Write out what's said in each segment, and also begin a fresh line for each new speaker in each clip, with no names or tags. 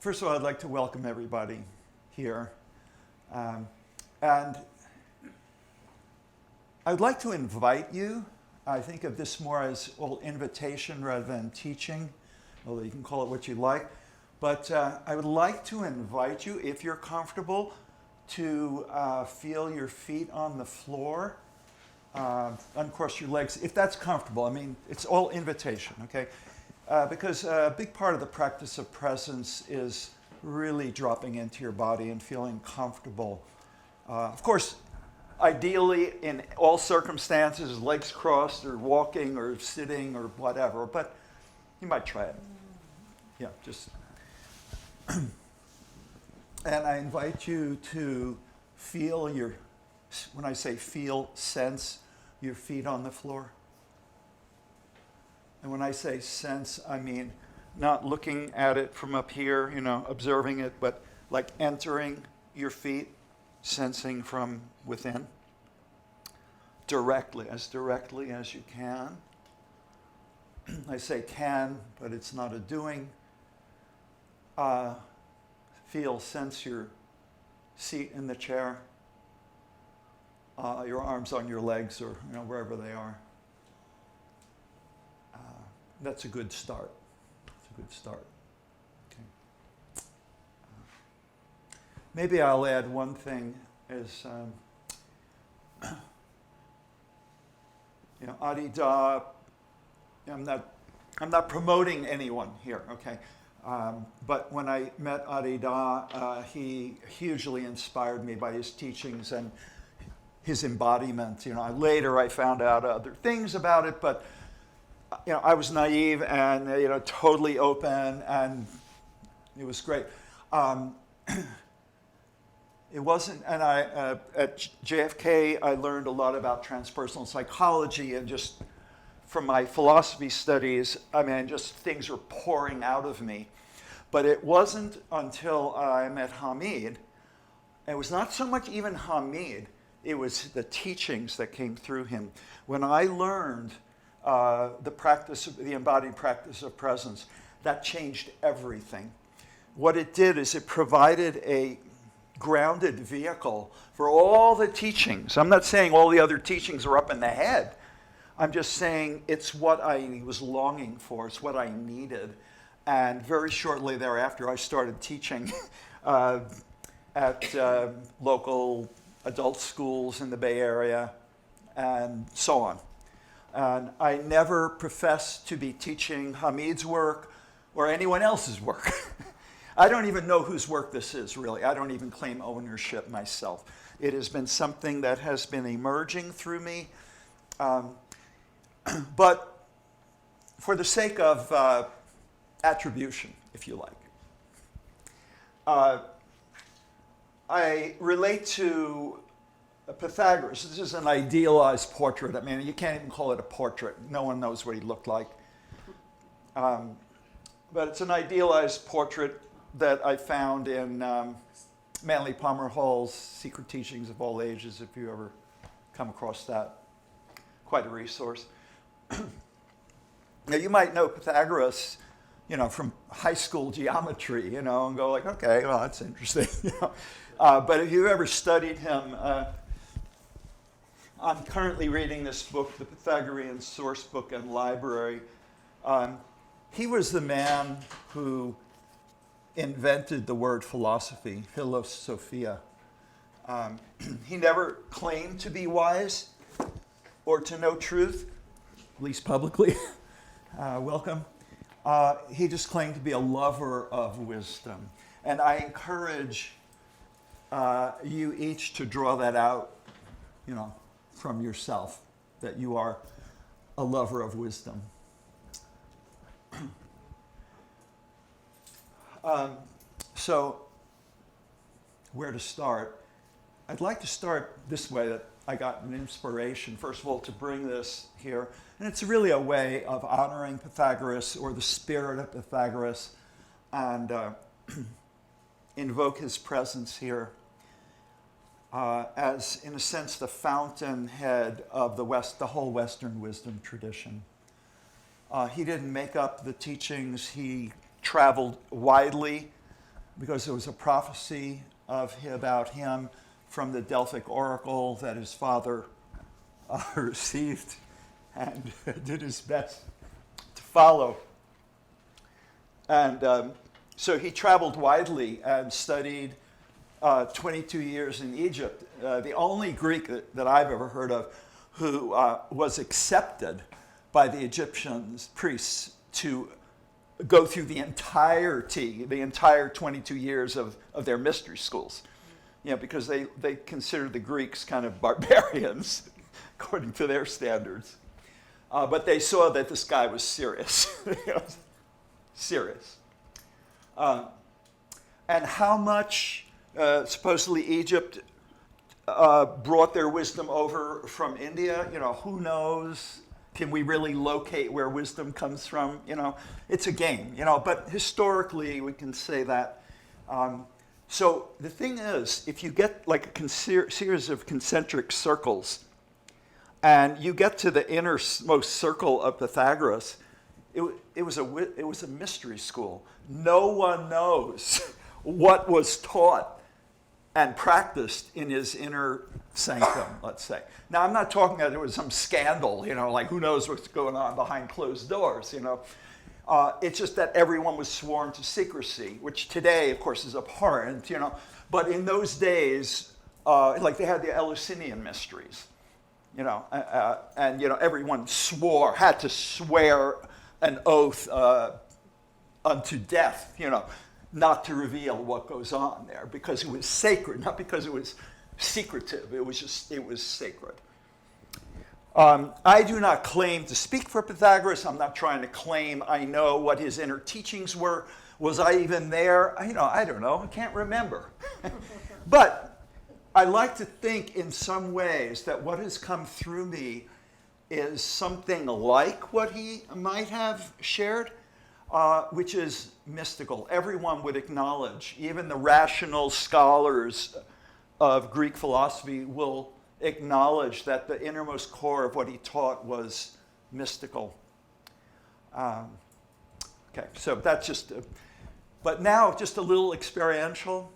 First of all, I'd like to welcome everybody here. And I'd like to invite you. I think of this more as invitation rather than teaching, although you can call it what you like. But I would like to invite you, if you're comfortable, to feel your feet on the floor, uncross your legs, if that's comfortable. I mean, it's all invitation, okay? Because a big part of the practice of presence is really dropping into your body and feeling comfortable. Of course, ideally, in all circumstances, legs crossed or walking or sitting or whatever, but you might try it. Yeah, just... And I invite you to feel your, when I say feel, sense your feet on the floor. And when I say sense, I mean not looking at it from up here, observing it, but like entering your feet, sensing from within, directly as you can. I say can, but it's not a doing. Feel, sense your seat in the chair, your arms on your legs, or wherever they are. That's a good start. Okay. Maybe I'll add one thing is, Adida. I'm not promoting anyone here, okay? But when I met Adida, he hugely inspired me by his teachings and his embodiment. Later I found out other things about it, but I was naive and totally open, and it was great. It wasn't, and at JFK I learned a lot about transpersonal psychology, and just from my philosophy studies, just things were pouring out of me. But it wasn't until I met Hamid. It was not so much even Hamid, it was the teachings that came through him. When I learned the embodied practice of presence, that changed everything. What it did is it provided a grounded vehicle for all the teachings. I'm not saying all the other teachings are up in the head. I'm just saying it's what I was longing for, it's what I needed. And very shortly thereafter, I started teaching at local adult schools in the Bay Area and so on. And I never professed to be teaching Hamid's work or anyone else's work. I don't even know whose work this is, really. I don't even claim ownership myself. It has been something that has been emerging through me. But for the sake of attribution, if you like, I relate to Pythagoras. This is an idealized portrait. You can't even call it a portrait. No one knows what he looked like. But it's an idealized portrait that I found in Manly Palmer Hall's Secret Teachings of All Ages, if you ever come across that. Quite a resource. Now, you might know Pythagoras, from high school geometry, and go like, okay, well, that's interesting. But if you've ever studied him, I'm currently reading this book, the Pythagorean Source Book and Library. He was the man who invented the word philosophy, philosophia. He never claimed to be wise or to know truth, at least publicly. Welcome. He just claimed to be a lover of wisdom. And I encourage you each to draw that out, from yourself, that you are a lover of wisdom. So, where to start? I'd like to start this way, that I got an inspiration, first of all, to bring this here. And it's really a way of honoring Pythagoras, or the spirit of Pythagoras, and invoke his presence here as, in a sense, the fountainhead of the whole Western wisdom tradition. He didn't make up the teachings. He traveled widely because there was a prophecy about him from the Delphic oracle that his father received and did his best to follow. And so he traveled widely and studied 22 years in Egypt. The only Greek that I've ever heard of who was accepted by the Egyptian priests to go through the entire 22 years of their mystery schools. Because they considered the Greeks kind of barbarians, according to their standards. But they saw that this guy was serious. Serious. And how much supposedly Egypt brought their wisdom over from India, who knows? Can we really locate where wisdom comes from? It's a game, but historically we can say that. So the thing is, if you get like a series of concentric circles and you get to the innermost circle of Pythagoras, it was a mystery school. No one knows what was taught and practiced in his inner sanctum, let's say. Now, I'm not talking that there was some scandal, like who knows what's going on behind closed doors, It's just that everyone was sworn to secrecy, which today, of course, is abhorrent, But in those days, like they had the Eleusinian mysteries, and everyone had to swear an oath unto death, not to reveal what goes on there, because it was sacred, not because it was secretive. It was sacred. I do not claim to speak for Pythagoras. I'm not trying to claim I know what his inner teachings were. Was I even there? I don't know. I can't remember. But I like to think in some ways that what has come through me is something like what he might have shared, which is mystical. Everyone would acknowledge, even the rational scholars of Greek philosophy will acknowledge that the innermost core of what he taught was mystical. Okay, so that's just, but now just a little experiential.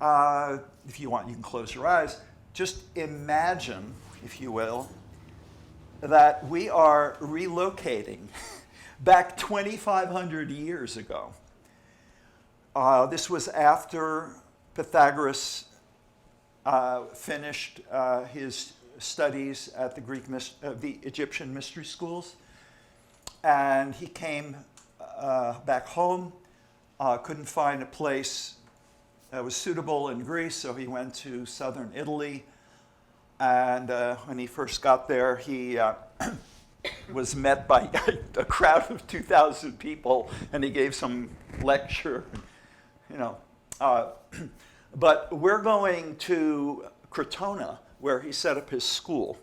If you want, you can close your eyes. Just imagine, if you will, that we are relocating back 2,500 years ago. This was after Pythagoras finished his studies at the Egyptian mystery schools, and he came back home. Couldn't find a place that was suitable in Greece, so he went to southern Italy. And when he first got there, he was met by a crowd of 2,000 people, and he gave some lecture, But we're going to Crotona, where he set up his school.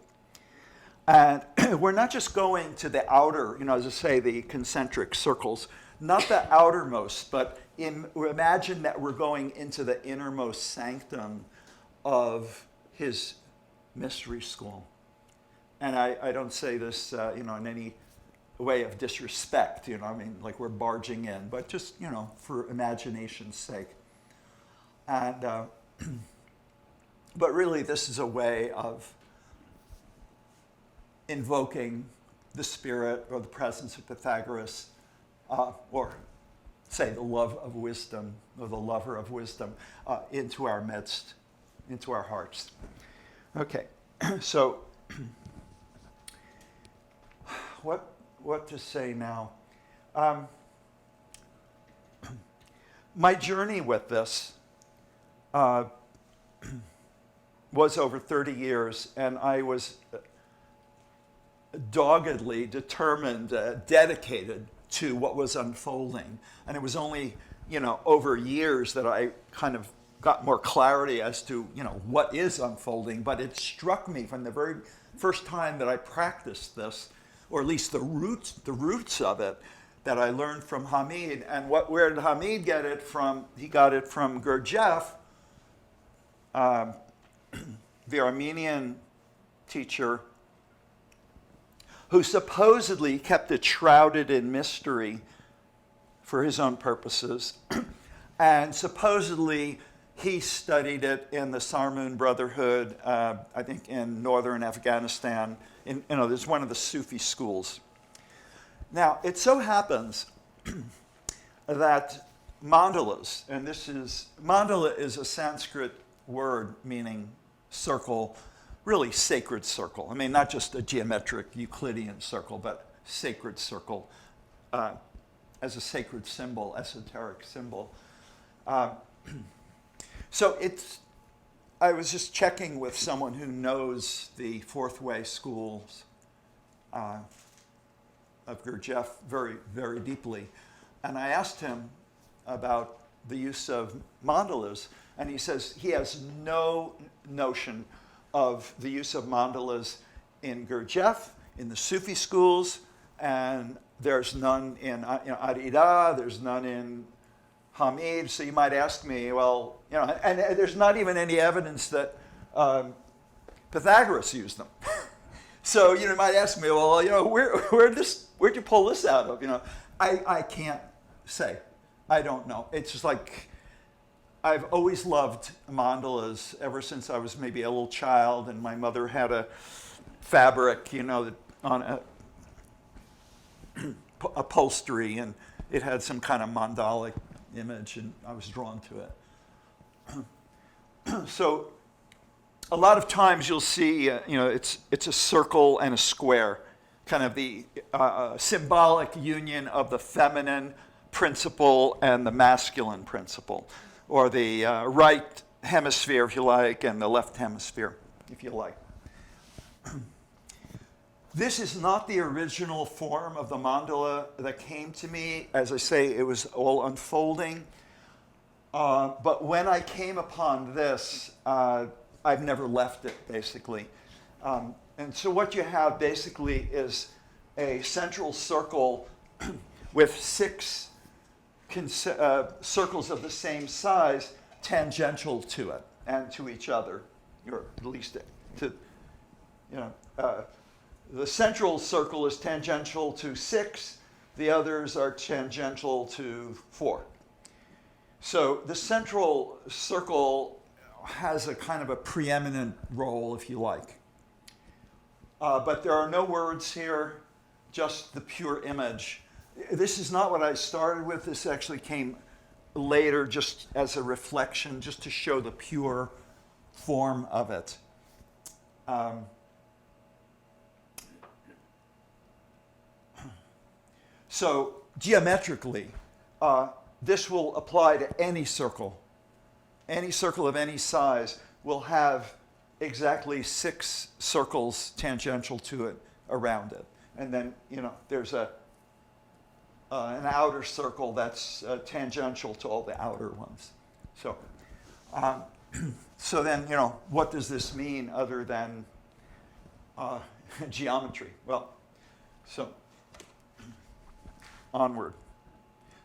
And we're not just going to the outer, as I say, the concentric circles, not the outermost, but imagine that we're going into the innermost sanctum of his mystery school. And I don't say this, in any way of disrespect, like we're barging in, but just, for imagination's sake. And, but really this is a way of invoking the spirit or the presence of Pythagoras, or say the love of wisdom, or the lover of wisdom, into our midst, into our hearts. Okay, so what to say now? My journey with this was over 30 years, and I was doggedly determined, dedicated to what was unfolding. And it was only, over years that I kind of got more clarity as to, what is unfolding. But it struck me from the very first time that I practiced this, or at least the roots of it, that I learned from Hamid. And where did Hamid get it from? He got it from Gurdjieff, the Armenian teacher, who supposedly kept it shrouded in mystery for his own purposes. And supposedly, he studied it in the Sarmoon Brotherhood, I think in northern Afghanistan. There's one of the Sufi schools. Now, it so happens that mandalas, and mandala is a Sanskrit word meaning circle, really sacred circle. I mean, not just a geometric Euclidean circle, but sacred circle as a sacred symbol, esoteric symbol. So I was just checking with someone who knows the Fourth Way schools of Gurdjieff very, very deeply. And I asked him about the use of mandalas, and he says he has no notion of the use of mandalas in Gurdjieff, in the Sufi schools, and there's none in Arida, there's none in Hamid. So you might ask me, well, and there's not even any evidence that Pythagoras used them. So you might ask me, well, where'd you pull this out of? I can't say. I don't know. It's just like I've always loved mandalas ever since I was maybe a little child, and my mother had a fabric, on a upholstery, and it had some kind of mandalic image, and I was drawn to it. So a lot of times you'll see, it's a circle and a square, kind of the symbolic union of the feminine principle and the masculine principle, or the right hemisphere, if you like, and the left hemisphere, if you like. This is not the original form of the mandala that came to me. As I say, it was all unfolding. But when I came upon this, I've never left it, basically. And so what you have, basically, is a central circle with 6 circles of the same size tangential to it and to each other, or at least to, the central circle is tangential to 6, the others are tangential to 4. So the central circle has a kind of a preeminent role, if you like. But there are no words here, just the pure image. This is not what I started with. This actually came later just as a reflection, just to show the pure form of it. So geometrically, this will apply to any circle. Any circle of any size will have exactly 6 circles tangential to it around it. And then, there's an outer circle that's tangential to all the outer ones. So, so then, what does this mean other than geometry? Well, so onward.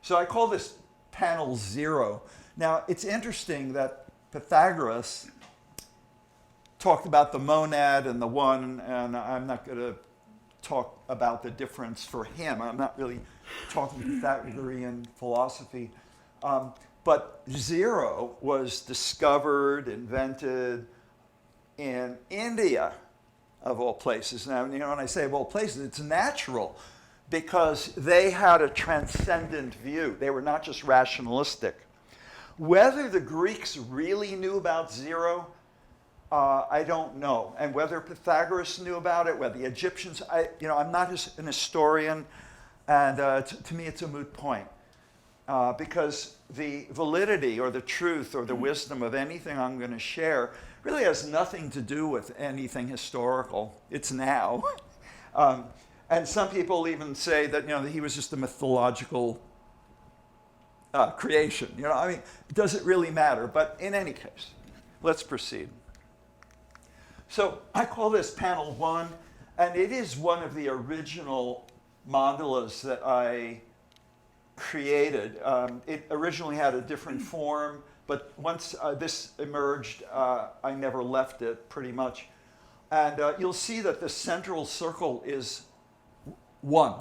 So I call this panel 0. Now, it's interesting that Pythagoras talked about the monad and the one, and I'm not going to talk about the difference for him. I'm not really talking Pythagorean philosophy. But 0 was discovered, invented in India, of all places. Now, when I say of all places, it's natural, because they had a transcendent view. They were not just rationalistic. Whether the Greeks really knew about 0, I don't know. And whether Pythagoras knew about it, whether the Egyptians, I'm not an historian, and to me it's a moot point. Because the validity or the truth or the wisdom of anything I'm going to share really has nothing to do with anything historical. It's now. And some people even say that, that he was just a mythological creation. Does it really matter? But in any case, let's proceed. So I call this panel 1, and it is one of the original mandalas that I created. It originally had a different form, but once this emerged, I never left it, pretty much. And you'll see that the central circle is 1,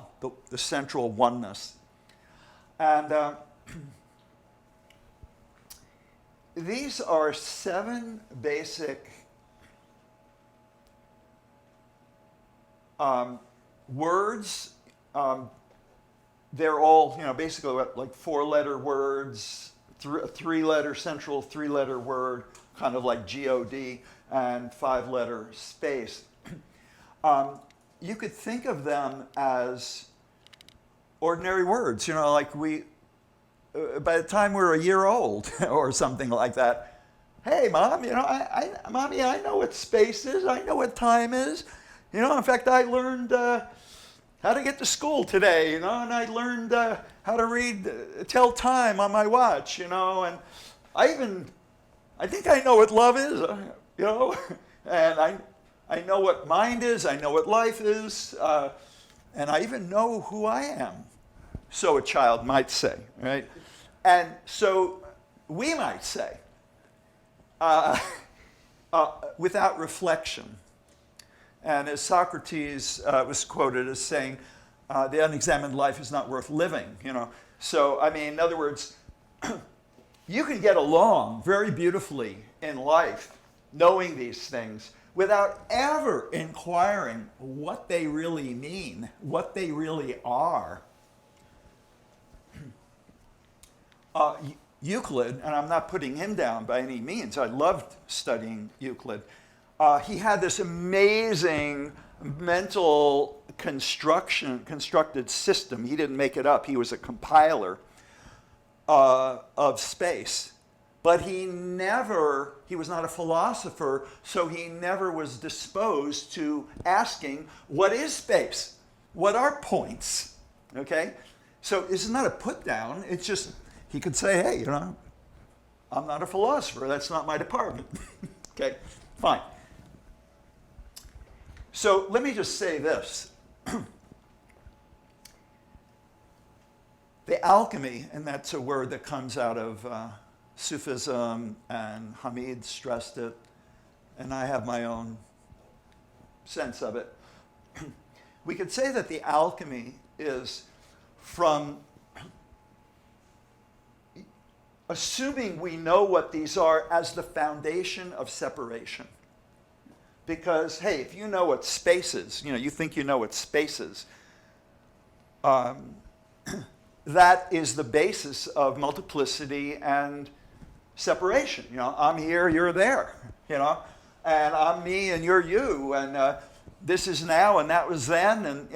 the central oneness. And these are 7 basic words. They're all, basically like 4-letter words, 3-letter central 3-letter word, kind of like God, and 5-letter space. You could think of them as ordinary words, like by the time we're a year old or something like that. Hey, Mom, Mommy, I know what space is. I know what time is. In fact, I learned how to get to school today, and I learned how to tell time on my watch, and I think I know what love is, and I know what mind is, I know what life is, and I even know who I am, so a child might say, right? And so we might say, without reflection, and as Socrates was quoted as saying, the unexamined life is not worth living, So, in other words, you can get along very beautifully in life knowing these things without ever inquiring what they really mean, what they really are. Euclid, and I'm not putting him down by any means, I loved studying Euclid. He had this amazing mental constructed system. He didn't make it up. He was a compiler of space. But he was not a philosopher, so he never was disposed to asking, what is space? What are points? Okay? So it's not a put down. It's just, he could say, hey, I'm not a philosopher. That's not my department. Okay? Fine. So let me just say this. The alchemy, and that's a word that comes out of Sufism, and Hamid stressed it, and I have my own sense of it. We could say that the alchemy is from assuming we know what these are as the foundation of separation. Because, hey, if you know what space is, you think you know what space is, that is the basis of multiplicity and separation. I'm here, you're there, and I'm me and you're you, and this is now and that was then, and,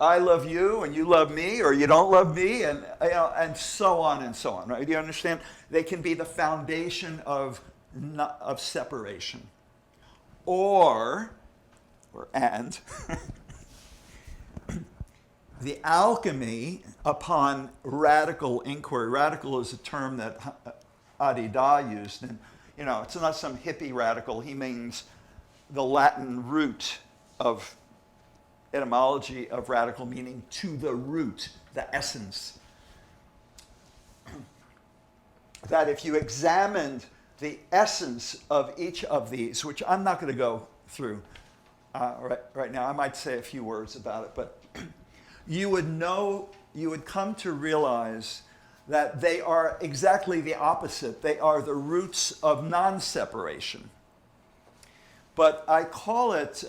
I love you and you love me, or you don't love me, and, and so on, right? Do you understand? They can be the foundation of separation. And the alchemy upon radical inquiry. Radical is a term that Adida used, and it's not some hippie radical. He means the Latin root of etymology of radical, meaning to the root, the essence. That if you examined the essence of each of these, which I'm not going to go through right now, I might say a few words about it, but you would come to realize that they are exactly the opposite. They are the roots of non-separation. But I call it,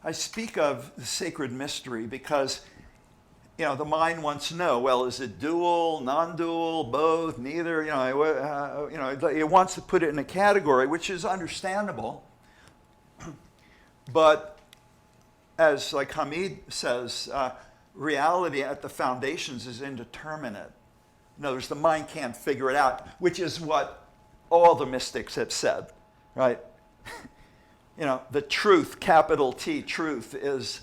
I speak of the sacred mystery because the mind wants to know, well, is it dual, non-dual, both, neither? It wants to put it in a category, which is understandable. But as like Hamid says, reality at the foundations is indeterminate. In other words, the mind can't figure it out, which is what all the mystics have said, right? The truth, capital T, truth, is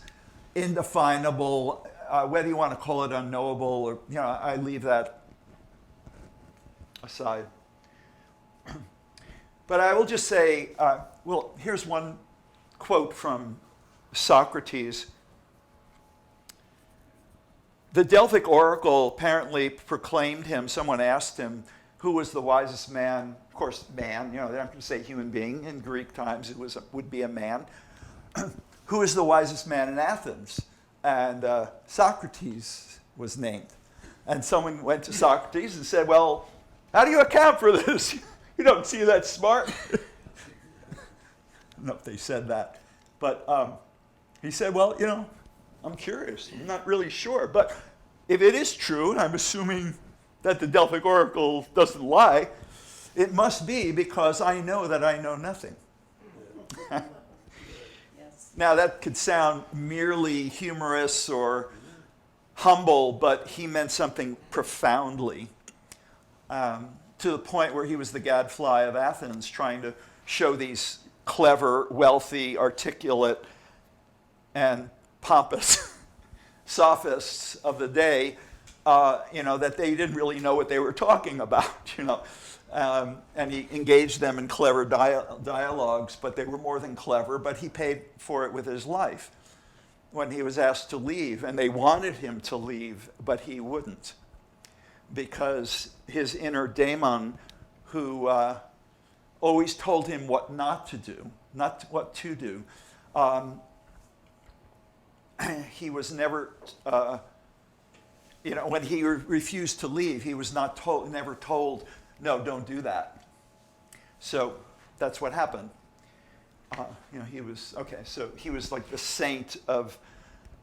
indefinable. Whether you want to call it unknowable or, I leave that aside. But I will just say, here's one quote from Socrates. The Delphic oracle apparently proclaimed him. Someone asked him who was the wisest man. Of course, man, they're not going to say human being. In Greek times, would be a man. Who is the wisest man in Athens? And Socrates was named. And someone went to Socrates and said, well, How do you account for this? You don't see that smart? I don't know if they said that. But he said, well, I'm curious. I'm not really sure. But if it is true, and I'm assuming that the Delphic Oracle doesn't lie, it must be because I know that I know nothing.
Yes.
Now, that could sound merely humorous or humble, but he meant something profoundly, to the point where he was the gadfly of Athens, trying to show these clever, wealthy, articulate, and pompous sophists of the day, that they didn't really know what they were talking about, and he engaged them in clever dialogues, but they were more than clever, but he paid for it with his life when he was asked to leave, and they wanted him to leave, but he wouldn't, because his inner daemon, who always told him what not to do, not what to do, he was never, when he refused to leave, he was never told, no, don't do that. So that's what happened. He was like the saint of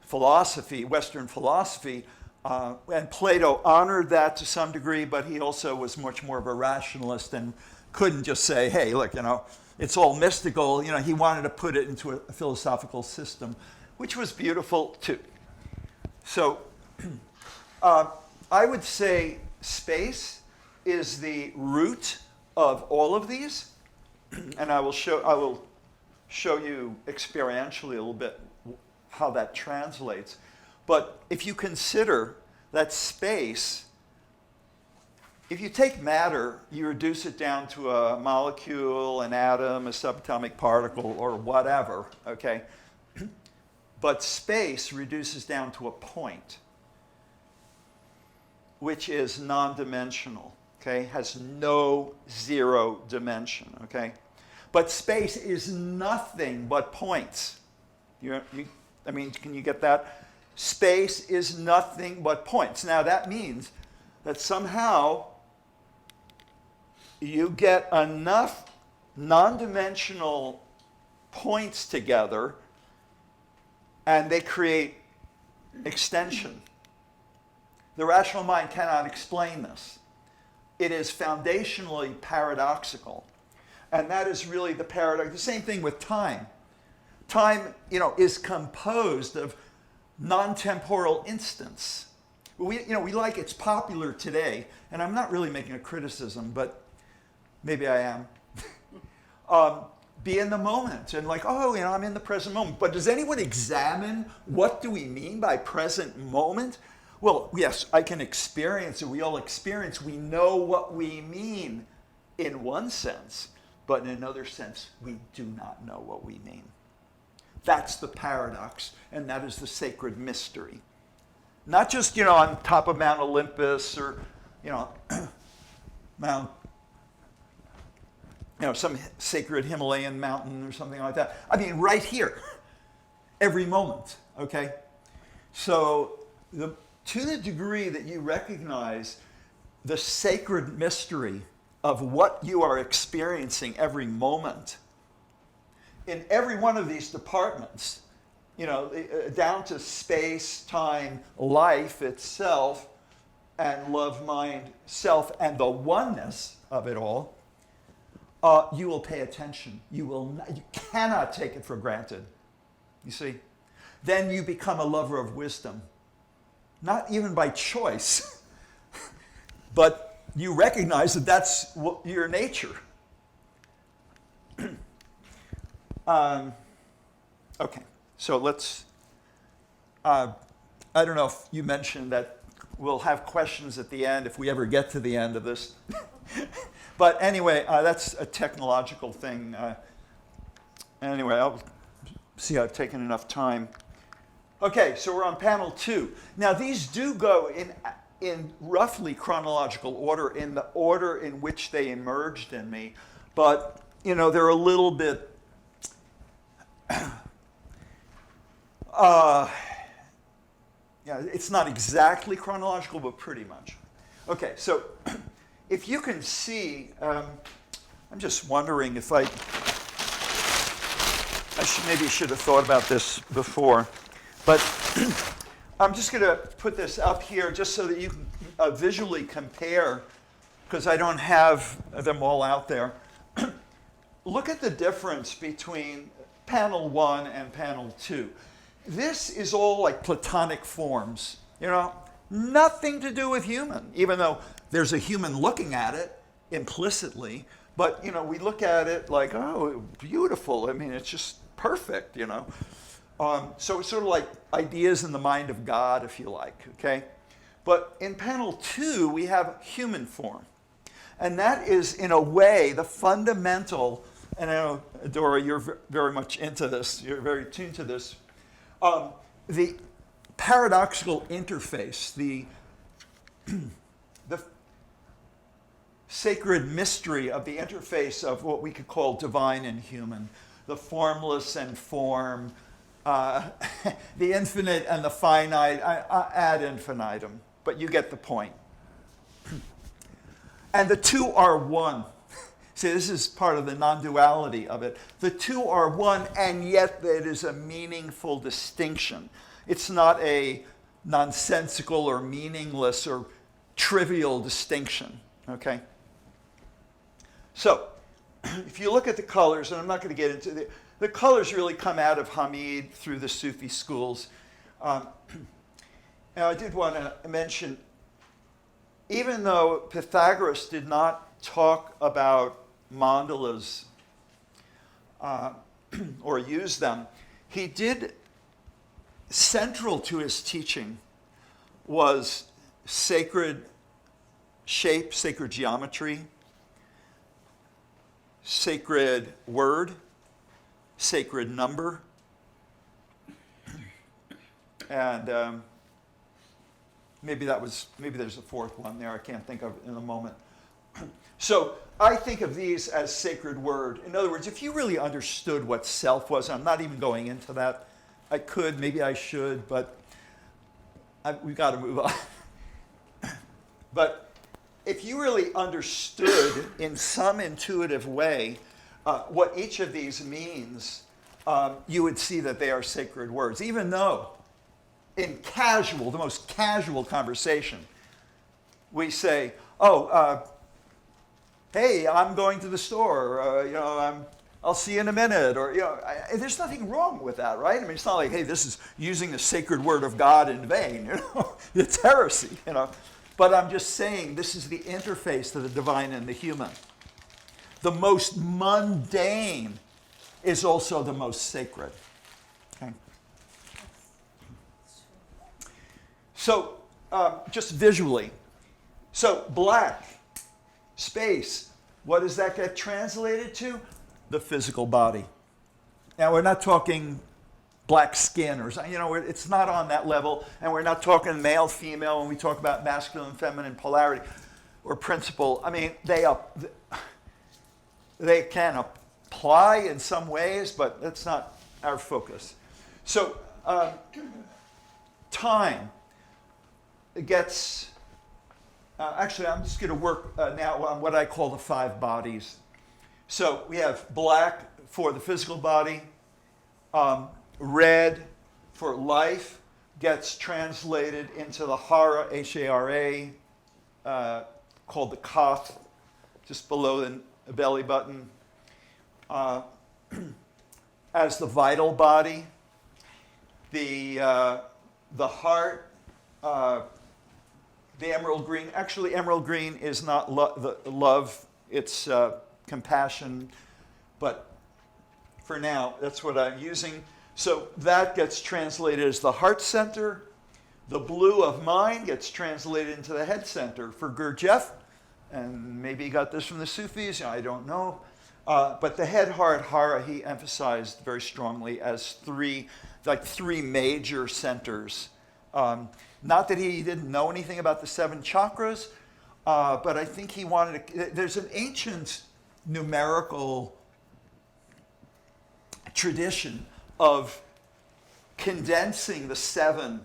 philosophy, Western philosophy, and Plato honored that to some degree, but he also was much more of a rationalist and couldn't just say, hey, look, it's all mystical. He wanted to put it into a philosophical system, which was beautiful too. So I would say space is the root of all of these, and I will show you experientially a little bit how that translates. But if you consider that space, if you take matter, you reduce it down to a molecule, an atom, a subatomic particle, or whatever, okay? But space reduces down to a point, which is non-dimensional, okay? Has no zero dimension, okay? But space is nothing but points. Can you get that? Space is nothing but points. Now that means that somehow you get enough non-dimensional points together and they create extension. The rational mind cannot explain this. It is foundationally paradoxical. And that is really the paradox. The same thing with time. Time, is composed of non-temporal instants. It's popular today, and I'm not really making a criticism, but maybe I am. Be in the moment and I'm in the present moment. But does anyone examine what do we mean by present moment? Well, yes, I can experience it. We all experience. We know what we mean in one sense, but in another sense, we do not know what we mean. That's the paradox, and that is the sacred mystery. Not just, on top of Mount Olympus or, some sacred Himalayan mountain or something like that. I mean, right here, every moment, okay? So to the degree that you recognize the sacred mystery of what you are experiencing every moment, in every one of these departments, down to space, time, life itself, and love, mind, self, and the oneness of it all, you will pay attention. You cannot take it for granted. You see? Then you become a lover of wisdom. Not even by choice, but you recognize that that's your nature. Okay, so let's, I don't know if you mentioned that we'll have questions at the end if we ever get to the end of this. But anyway, that's a technological thing. Anyway, I'll see I've taken enough time. Okay, so we're on panel 2. Now these do go in roughly chronological order, in the order in which they emerged in me, but they're a little bit it's not exactly chronological, but pretty much. Okay, so if you can see, I'm just wondering if maybe should have thought about this before, but I'm just going to put this up here just so that you can visually compare, because I don't have them all out there. Look at the difference between panel 1 and panel 2. This is all like Platonic forms, nothing to do with human, even though there's a human looking at it implicitly. But, we look at it like, oh, beautiful. I mean, it's just perfect, So it's sort of like ideas in the mind of God, if you like, okay? But in panel 2, we have human form. And that is, in a way, the fundamental, and I know, Dora, you're very much into this, you're very tuned to this, the paradoxical interface, the sacred mystery of the interface of what we could call divine and human, the formless and form, the infinite and the finite, ad infinitum. But you get the point. And the two are one. See, this is part of the non-duality of it. The two are one, and yet it is a meaningful distinction. It's not a nonsensical or meaningless or trivial distinction, okay? So, if you look at the colors, and I'm not going to get into the colors really come out of Hamid through the Sufi schools. Now, I did want to mention, even though Pythagoras did not talk about mandalas or use them, he did, central to his teaching was sacred shape, sacred geometry, sacred word, sacred number, and maybe there's a fourth one there I can't think of in the moment. So I think of these as sacred word. In other words, if you really understood what self was, I'm not even going into that. I could, maybe I should, but we've got to move on. But if you really understood in some intuitive way what each of these means, you would see that they are sacred words, even though in the most casual conversation, we say, hey, I'm going to the store, I'll see you in a minute, or, there's nothing wrong with that, right? I mean, it's not like, hey, this is using the sacred word of God in vain, It's heresy, But I'm just saying this is the interface to the divine and the human. The most mundane is also the most sacred. Okay? So, just visually. So, black, space, what does that get translated to? The physical body. Now, we're not talking black skin, or it's not on that level, and we're not talking male, female when we talk about masculine, feminine polarity or principle. I mean, they can apply in some ways, but that's not our focus. So, time gets. Actually, I'm just going to work now on what I call the 5 bodies. So we have black for the physical body. Red for life gets translated into the hara, H-A-R-A, called the kath, just below the belly button, as the vital body. The heart, the emerald green. Actually, emerald green is not love, it's compassion, but for now, that's what I'm using. So that gets translated as the heart center. The blue of mind gets translated into the head center for Gurdjieff, and maybe he got this from the Sufis, I don't know. But the head, heart, hara, he emphasized very strongly as three major centers. Not that he didn't know anything about the 7 chakras, but I think he wanted to. There's an ancient numerical tradition of condensing the 7,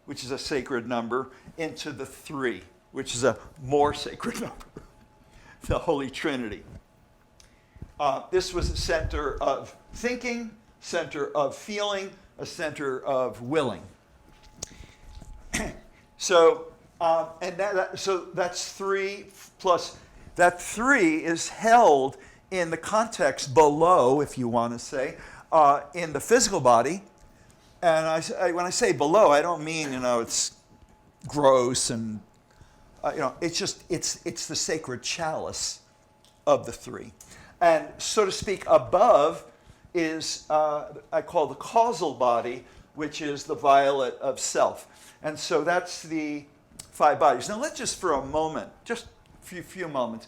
which is a sacred number, into the 3, which is a more sacred number. the Holy Trinity. This was a center of thinking, center of feeling, a center of willing. So that's 3 plus. That 3 is held in the context below, if you want to say, in the physical body. And when I say below, I don't mean, it's gross and, it's the sacred chalice of the 3. And so to speak, above is, I call the causal body, which is the violet of self. And so that's the 5 bodies. Now let's just for a moment, just a few moments,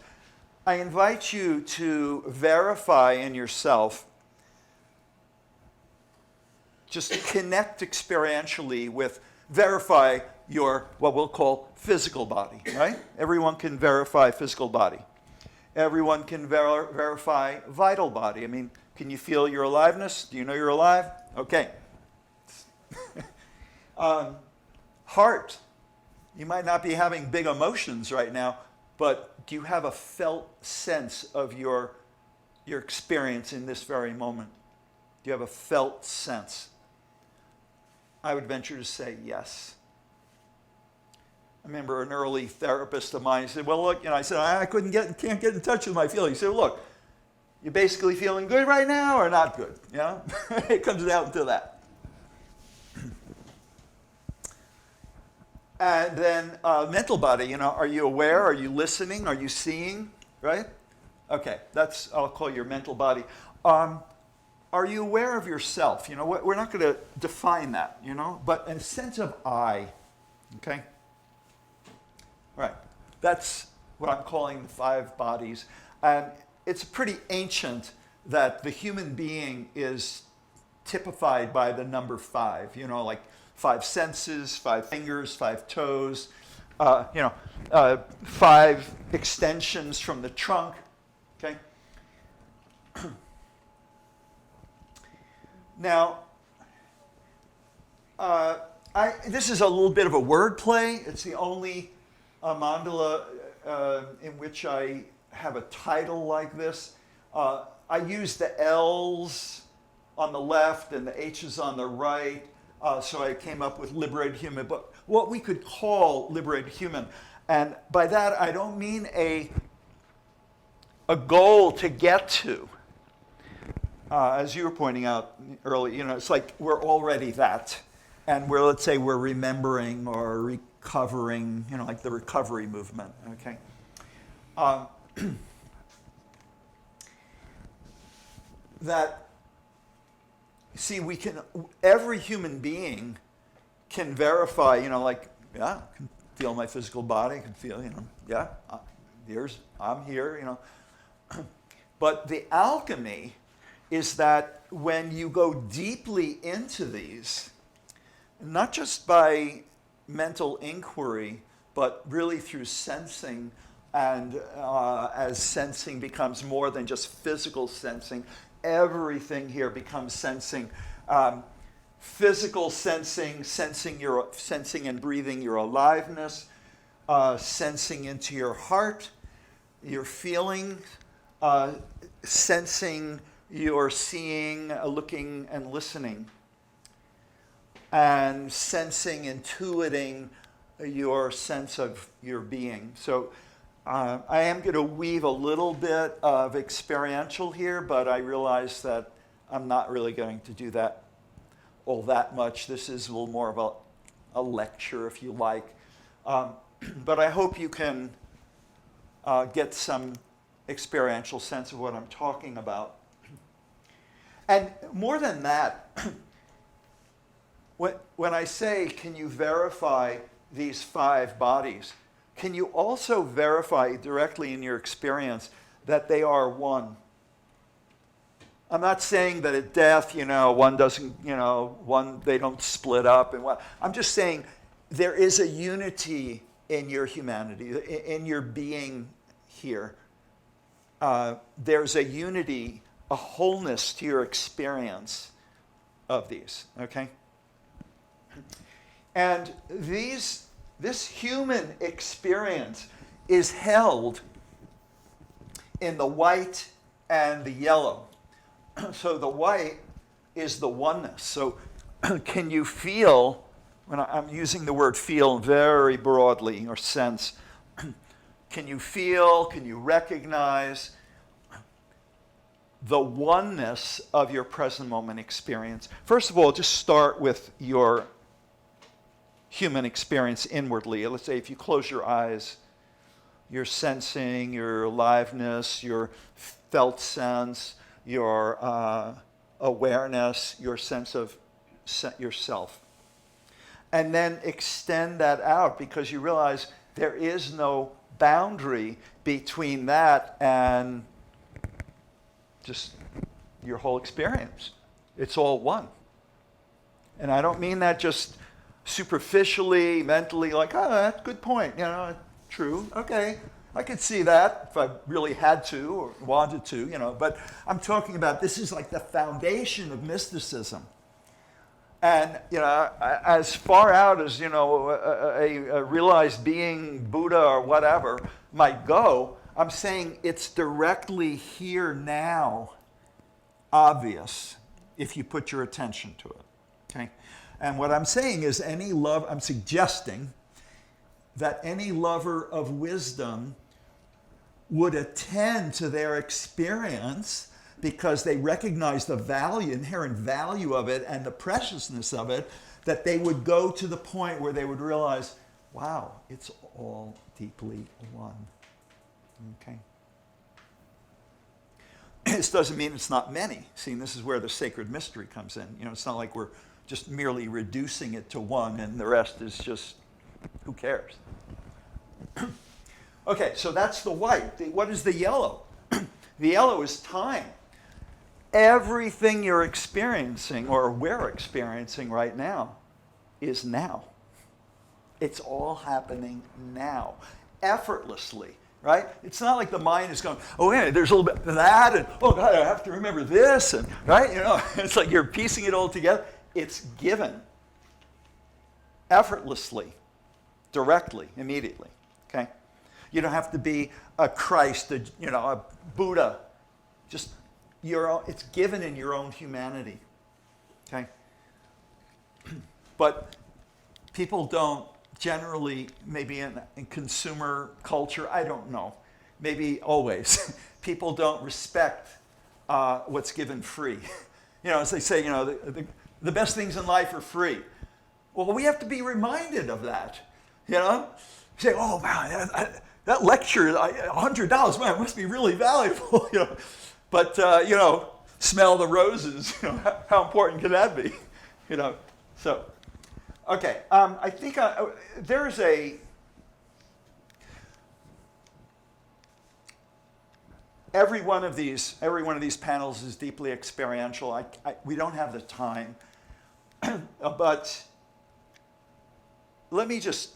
I invite you to verify in yourself, just connect experientially with, verify your, what we'll call physical body, right? Everyone can verify physical body. Everyone can verify vital body. I mean, can you feel your aliveness? Do you know you're alive? Okay. Heart. You might not be having big emotions right now, but do you have a felt sense of your experience in this very moment? Do you have a felt sense? I would venture to say yes. I remember an early therapist of mine said, well, look, I said, I can't get in touch with my feelings. He said, look, you basically feeling good right now or not good? It comes down to that. And then mental body, are you aware? Are you listening? Are you seeing? Right? Okay, I'll call your mental body. Are you aware of yourself? We're not going to define that, but in a sense of I, okay? All right, that's what I'm calling the 5 bodies. And it's pretty ancient that the human being is typified by the number 5, like 5 senses, 5 fingers, 5 toes, 5 extensions from the trunk, okay? Now, this is a little bit of a word play. It's the only mandala in which I have a title like this. I use the L's on the left and the H's on the right, so I came up with liberated human, but what we could call liberated human. And by that, I don't mean a goal to get to. As you were pointing out earlier, it's like we're already that. And let's say we're remembering or recovering, like the recovery movement, okay? Every human being can verify, I can feel my physical body, I can feel, I'm here, But the alchemy is that when you go deeply into these, not just by mental inquiry, but really through sensing, and as sensing becomes more than just physical sensing, everything here becomes sensing. Physical sensing, sensing and breathing your aliveness, sensing into your heart, your feeling, sensing your seeing, looking, and listening, and sensing, intuiting your sense of your being. So I am going to weave a little bit of experiential here, but I realize that I'm not really going to do that all that much. This is a little more of a lecture, if you like. But I hope you can get some experiential sense of what I'm talking about. And more than that, when I say, can you verify these 5 bodies, can you also verify directly in your experience that they are one? I'm not saying that at death, one doesn't, they don't split up and what. I'm just saying there is a unity in your humanity, in your being here. There's a unity, a wholeness to your experience of these, okay? And this human experience is held in the white and the yellow. So the white is the oneness. So can you feel, when I'm using the word feel very broadly, or sense, can you feel, can you recognize the oneness of your present moment experience? First of all, just start with your human experience inwardly. Let's say if you close your eyes, your sensing, your aliveness, your felt sense, your awareness, your sense of yourself. And then extend that out, because you realize there is no boundary between that and just your whole experience. It's all one. And I don't mean that just superficially, mentally, like, oh, that's a good point, true, okay, I could see that if I really had to or wanted to, but I'm talking about this is like the foundation of mysticism. And, as far out as, a realized being, Buddha or whatever, might go, I'm saying it's directly here now, obvious, if you put your attention to it, okay? And what I'm saying is I'm suggesting that any lover of wisdom would attend to their experience because they recognize the value, inherent value of it and the preciousness of it, that they would go to the point where they would realize, wow, it's all deeply one. Okay? This doesn't mean it's not many. See, this is where the sacred mystery comes in. It's not like we're just merely reducing it to one and the rest is just, who cares? Okay, so that's the white. What is the yellow? The yellow is time. Everything you're experiencing, or we're experiencing right now, is now. It's all happening now, effortlessly, right? It's not like the mind is going, oh yeah, there's a little bit of that, and oh God, I have to remember this, and right? It's like you're piecing it all together. It's given effortlessly, directly, immediately, okay? You don't have to be a Christ, a Buddha. Just it's given in your own humanity, okay? But people don't generally, maybe in consumer culture, I don't know, maybe always, people don't respect what's given free. As they say, the best things in life are free. Well, we have to be reminded of that, Say, oh, wow, that lecture, $100, man, it must be really valuable, But, smell the roses, how important can that be, So, okay, I think there's every one of these panels is deeply experiential. We don't have the time, but let me just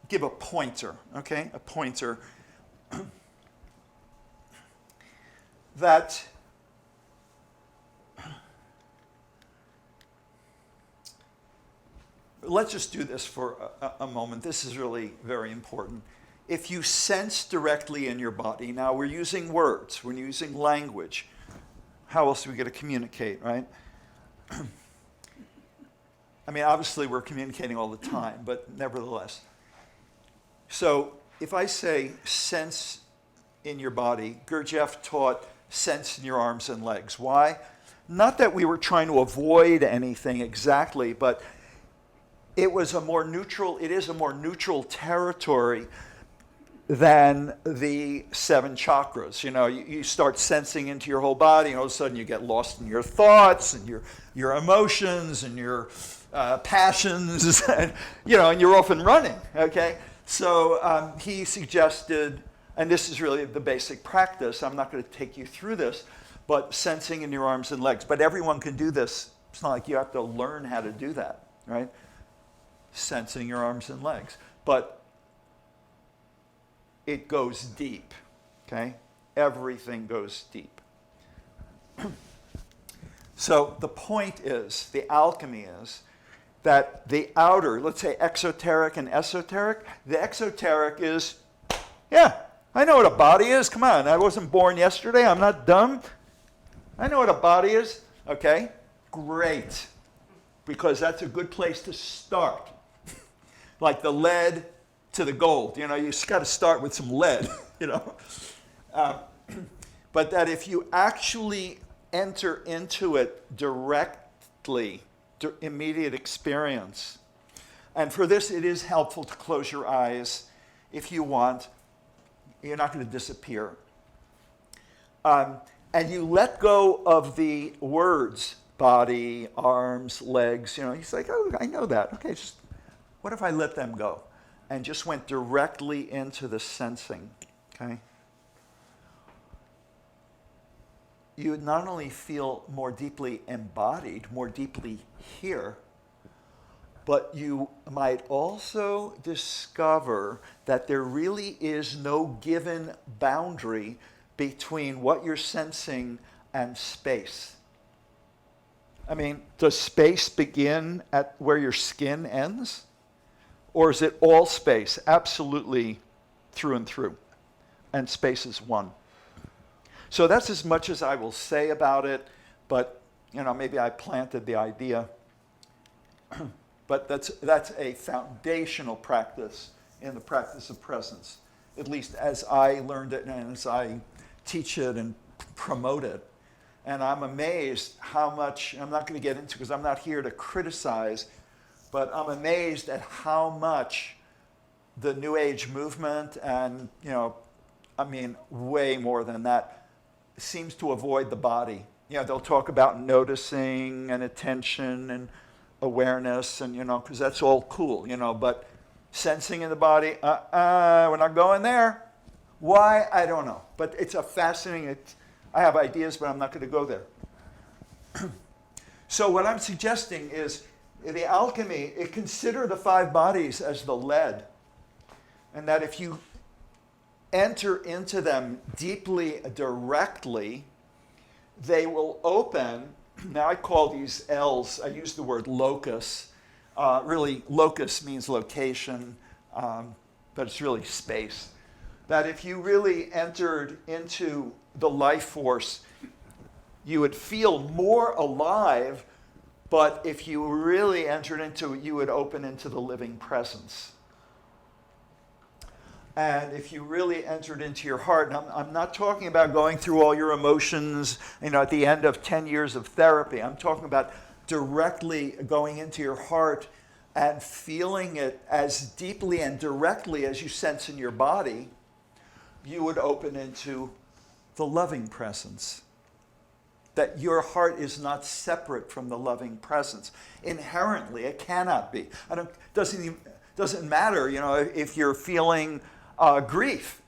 give a pointer, okay? A pointer that let's just do this for a moment. This is really very important. If you sense directly in your body, now we're using words, we're using language. How else are we going to communicate, right? I mean, obviously we're communicating all the time, but nevertheless. So if I say sense in your body, Gurdjieff taught sense in your arms and legs. Why? Not that we were trying to avoid anything exactly, but it is a more neutral territory than the 7 chakras. You start sensing into your whole body, and all of a sudden you get lost in your thoughts and your emotions and your passions, and you're off and running, okay? So he suggested, and this is really the basic practice, I'm not going to take you through this, but sensing in your arms and legs. But everyone can do this. It's not like you have to learn how to do that, right? Sensing your arms and legs. But it goes deep, okay? Everything goes deep. So the point is, the alchemy is, that the outer, let's say exoteric and esoteric, the exoteric is, yeah, I know what a body is. Come on, I wasn't born yesterday. I'm not dumb. I know what a body is. Okay, great. Because that's a good place to start. Like the lead to the gold. You just got to start with some lead, But that if you actually enter into it directly, immediate experience, and for this it is helpful to close your eyes if you want. You're not going to disappear. And you let go of the words, body, arms, legs. He's like, oh, I know that. Okay, just what if I let them go? And just went directly into the sensing, okay? You would not only feel more deeply embodied, more deeply here, but you might also discover that there really is no given boundary between what you're sensing and space. I mean, does space begin at where your skin ends? Or is it all space, absolutely through and through? And space is one. So that's as much as I will say about it, but maybe I planted the idea. But that's a foundational practice in the practice of presence, at least as I learned it and as I teach it and promote it. And I'm amazed how much, I'm not going to get into because I'm not here to criticize, but I'm amazed at how much the New Age movement and, way more than that, seems to avoid the body. They'll talk about noticing and attention and awareness and, because that's all cool, but sensing in the body, we're not going there. Why? I don't know. But it's a fascinating, I have ideas, but I'm not going to go there. So what I'm suggesting is, the alchemy, consider the 5 bodies as the lead. And that if you enter into them deeply, directly, they will open. Now I call these L's, I use the word locus. Really, locus means location, but it's really space. That if you really entered into the life force, you would feel more alive, but if you really entered into it, you would open into the living presence. And if you really entered into your heart, and I'm not talking about going through all your emotions, at the end of 10 years of therapy. I'm talking about directly going into your heart and feeling it as deeply and directly as you sense in your body, you would open into the loving presence. That your heart is not separate from the loving presence. Inherently, it cannot be. Doesn't matter, if you're feeling grief.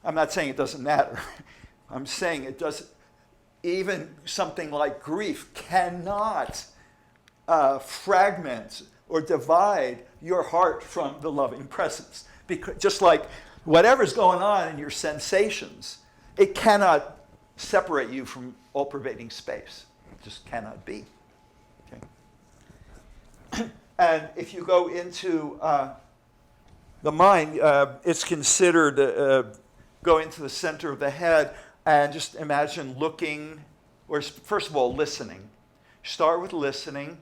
I'm not saying it doesn't matter. I'm saying it doesn't. Even something like grief cannot fragment or divide your heart from the loving presence. Because just like whatever's going on in your sensations, it cannot separate you from all-pervading space. It just cannot be. Okay? And if you go into the mind, it's considered go into the center of the head and just imagine looking, or first of all, listening. Start with listening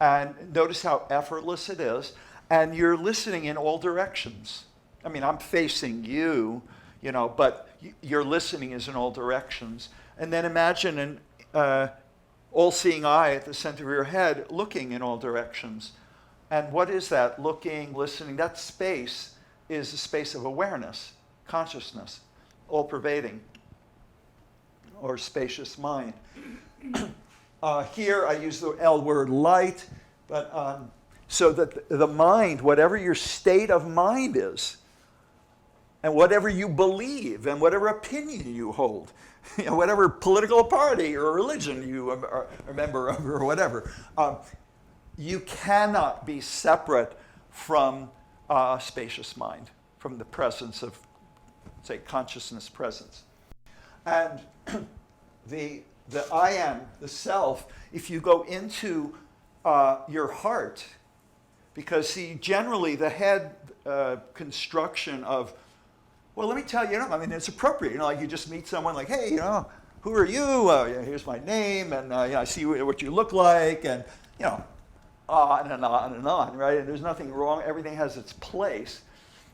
and notice how effortless it is. And you're listening in all directions. I mean, I'm facing you, but your listening is in all directions. And then imagine an all-seeing eye at the center of your head looking in all directions. And what is that? Looking, listening. That space is a space of awareness, consciousness, all-pervading, or spacious mind. Here I use the L word, light, but so that the mind, whatever your state of mind is, and whatever you believe, and whatever opinion you hold, whatever political party or religion you are a member of or whatever, you cannot be separate from a spacious mind, from the presence of, say, consciousness presence. And the I am, the self, if you go into your heart, because see, generally the head construction of Well, let me tell you, I mean, it's appropriate. Like you just meet someone like, hey, who are you? Here's my name, and I see what you look like, and on and on and on, right? And there's nothing wrong. Everything has its place.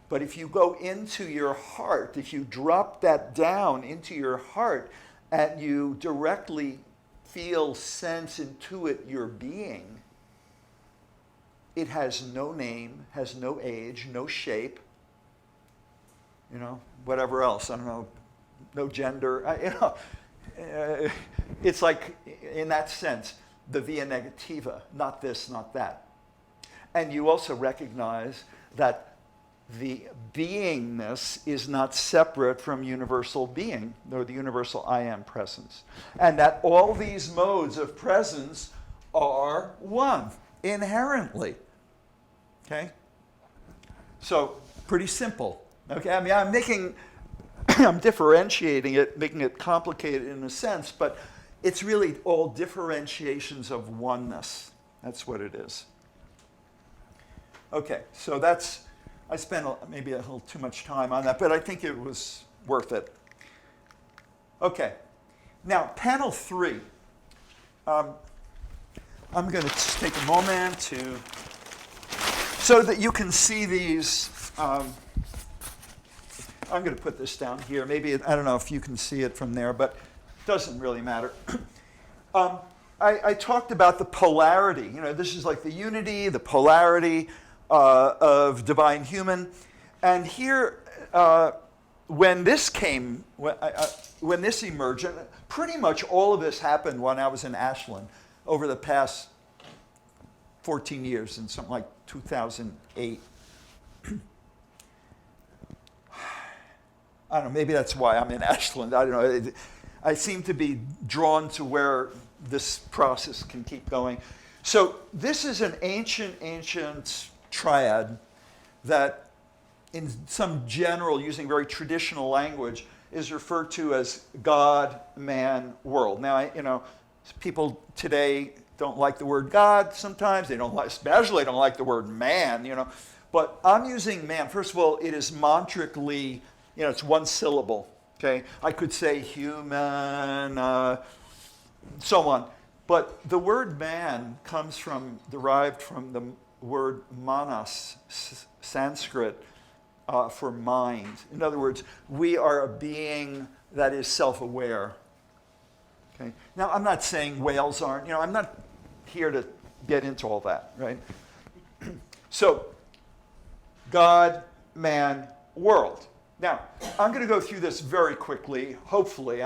But if you go into your heart, if you drop that down into your heart, and you directly feel, sense, intuit your being, it has no name, has no age, no shape, whatever else, I don't know, no gender, it's like, in that sense, the via negativa, not this, not that. And you also recognize that the beingness is not separate from universal being, or the universal I am presence. And that all these modes of presence are one, inherently. Okay? So, pretty simple. Okay, I mean, I'm differentiating it, making it complicated in a sense, but it's really all differentiations of oneness. That's what it is. Okay, so I spent maybe a little too much time on that, but I think it was worth it. Okay, now panel 3. I'm going to take a moment so that you can see these. I'm going to put this down here. Maybe, I don't know if you can see it from there, but it doesn't really matter. I talked about the polarity. This is like the unity, the polarity of divine human. And here, when this emerged, and pretty much all of this happened when I was in Ashland over the past 14 years, in something like 2008. I don't know, maybe that's why I'm in Ashland. I don't know. I seem to be drawn to where this process can keep going. So this is an ancient triad that, in some general, using very traditional language, is referred to as God, man, world. Now, people today don't like the word God sometimes. Especially don't like the word man, But I'm using man. First of all, it is mantrically, it's one syllable, okay? I could say human, so on. But the word man derived from the word manas, Sanskrit, for mind. In other words, we are a being that is self-aware. Okay? Now, I'm not saying whales aren't, I'm not here to get into all that, right? So, God, man, world. Now, I'm going to go through this very quickly, hopefully.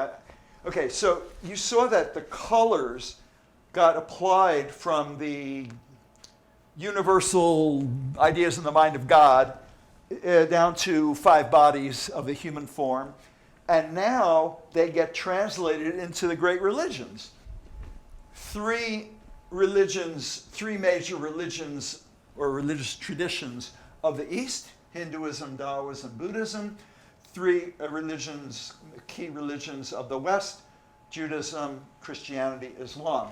Okay, so you saw that the colors got applied from the universal ideas in the mind of God down to 5 bodies of the human form. And now they get translated into the great religions. 3 major religions or religious traditions of the East: Hinduism, Taoism, Buddhism. 3 key religions of the West: Judaism, Christianity, Islam.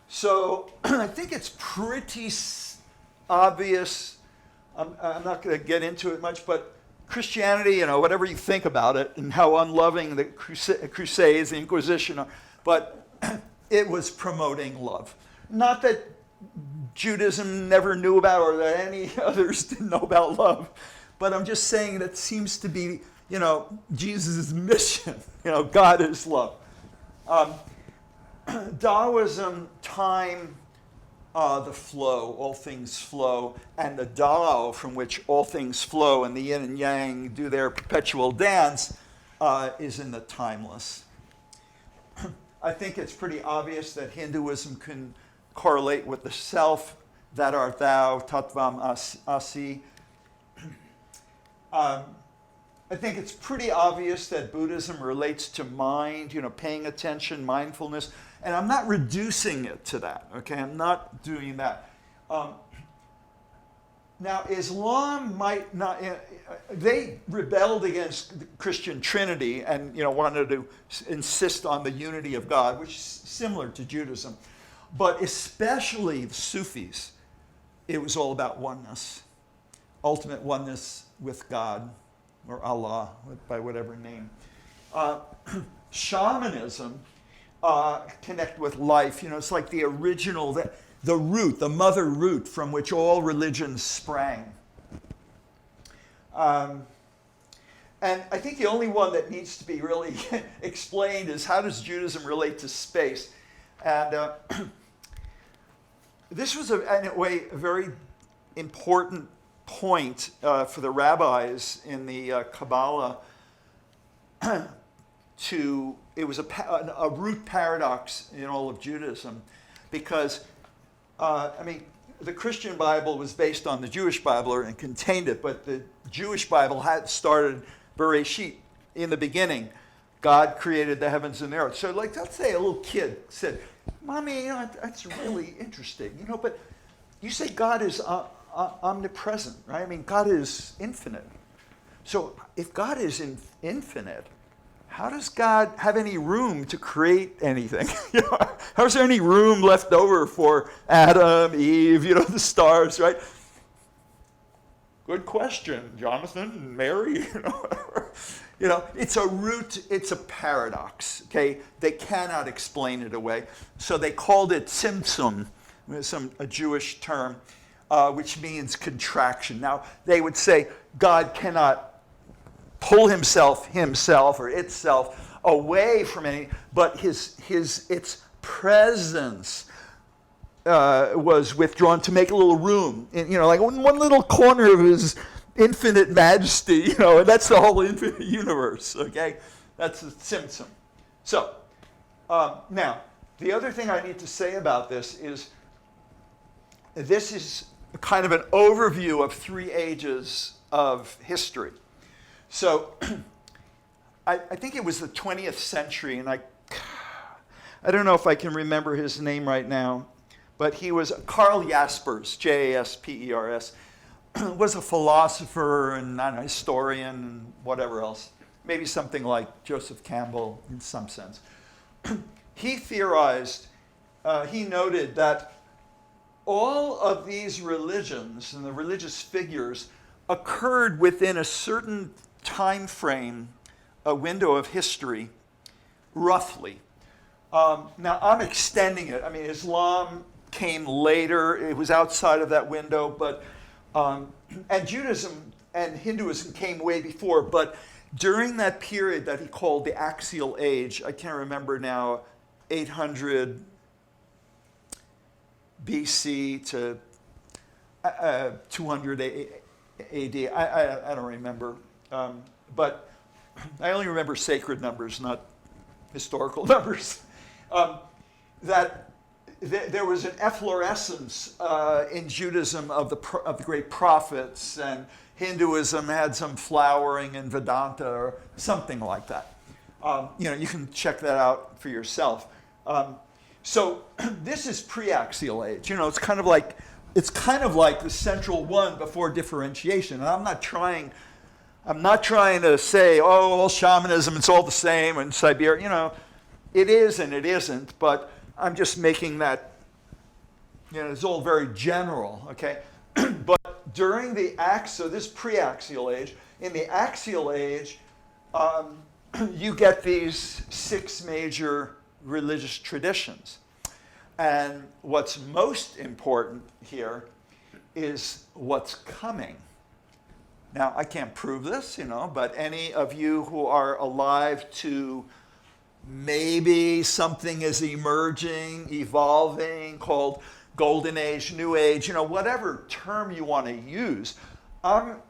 So I think it's pretty obvious. I'm not going to get into it much, but Christianity, whatever you think about it and how unloving the Crusades, the Inquisition are, but it was promoting love. Not that Judaism never knew about, or that any others didn't know about love, but I'm just saying that seems to be, Jesus' mission. God is love. Taoism, time, the flow, all things flow, and the Tao from which all things flow, and the yin and yang do their perpetual dance, is in the timeless. I think it's pretty obvious that Hinduism can correlate with the self, that art thou, tattvam asi. I think it's pretty obvious that Buddhism relates to mind, paying attention, mindfulness, and I'm not reducing it to that, okay? I'm not doing that. Now, Islam might not, they rebelled against the Christian Trinity and, wanted to insist on the unity of God, which is similar to Judaism. But especially the Sufis, it was all about oneness. ultimate oneness with God, or Allah, by whatever name. Shamanism connect with life. It's like the original, the root, the mother root from which all religions sprang. And I think the only one that needs to be really explained is, how does Judaism relate to space? And this was, in a way, a very important point for the rabbis in the Kabbalah. It was a root paradox in all of Judaism, because, the Christian Bible was based on the Jewish Bible and contained it, but the Jewish Bible had started Bereshit, in the beginning. God created the heavens and the earth. So, like, let's say a little kid said, "Mommy, that's really interesting, but you say God is omnipresent, right? God is infinite. So if God is infinite, how does God have any room to create anything? How is there any room left over for Adam, Eve, the stars, right?" Good question, Jonathan, Mary, it's a root, it's a paradox, okay? They cannot explain it away. So they called it tzimtzum, a Jewish term, which means contraction. Now, they would say God cannot pull himself or itself away from any, but its presence was withdrawn to make a little room, like one little corner of his infinite majesty, and that's the whole infinite universe, okay? That's the tzimtzum. So, now, the other thing I need to say about this is kind of an overview of 3 ages of history. So, I think it was the 20th century, and I don't know if I can remember his name right now, but he was Karl Jaspers, Jaspers, was a philosopher and historian and whatever else, maybe something like Joseph Campbell in some sense. He theorized, he noted that all of these religions and the religious figures occurred within a certain time frame, a window of history, roughly. Now, I'm extending it. Islam came later. It was outside of that window, but and Judaism and Hinduism came way before. But during that period that he called the Axial Age, I can't remember now, 800 BC to 200 AD. I don't remember, but I only remember sacred numbers, not historical numbers. That there was an efflorescence in Judaism of the great prophets, and Hinduism had some flowering in Vedanta or something like that. You can check that out for yourself. So this is pre-axial age. It's kind of like the central one before differentiation. And I'm not trying to say, all shamanism, it's all the same, and Siberia, it is and it isn't, but I'm just making that, it's all very general, okay? But during this pre-axial age, in the axial age, you get these 6 major religious traditions. And what's most important here is what's coming. Now, I can't prove this, but any of you who are alive to maybe something is emerging, evolving, called Golden Age, New Age, whatever term you want to use, I'm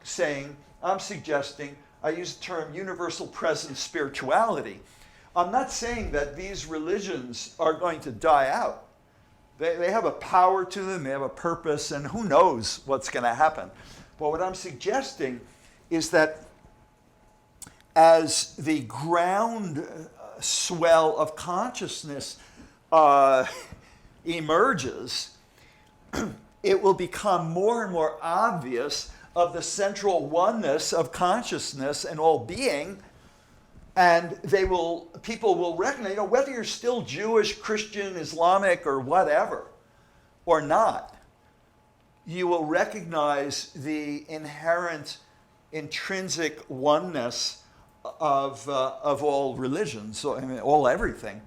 suggesting, I use the term universal presence spirituality. I'm not saying that these religions are going to die out. They have a power to them, they have a purpose, and who knows what's going to happen. But what I'm suggesting is that as the ground swell of consciousness emerges, it will become more and more obvious of the central oneness of consciousness and all being, and people will recognize, whether you're still Jewish, Christian, Islamic, or whatever, or not, you will recognize the inherent intrinsic oneness of all religions, so, I mean, all everything.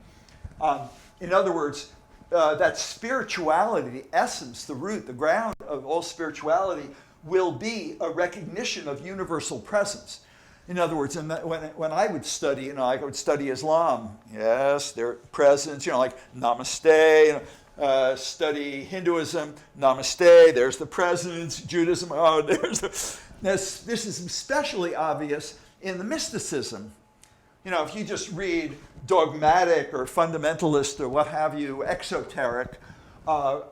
In other words, that spirituality, the essence, the root, the ground of all spirituality will be a recognition of universal presence. In other words, when I would study, I would study Islam. Yes, their presence, like namaste. Study Hinduism, namaste, there's the presence. Judaism, oh, there's the... This is especially obvious in the mysticism. If you just read dogmatic or fundamentalist or what have you, exoteric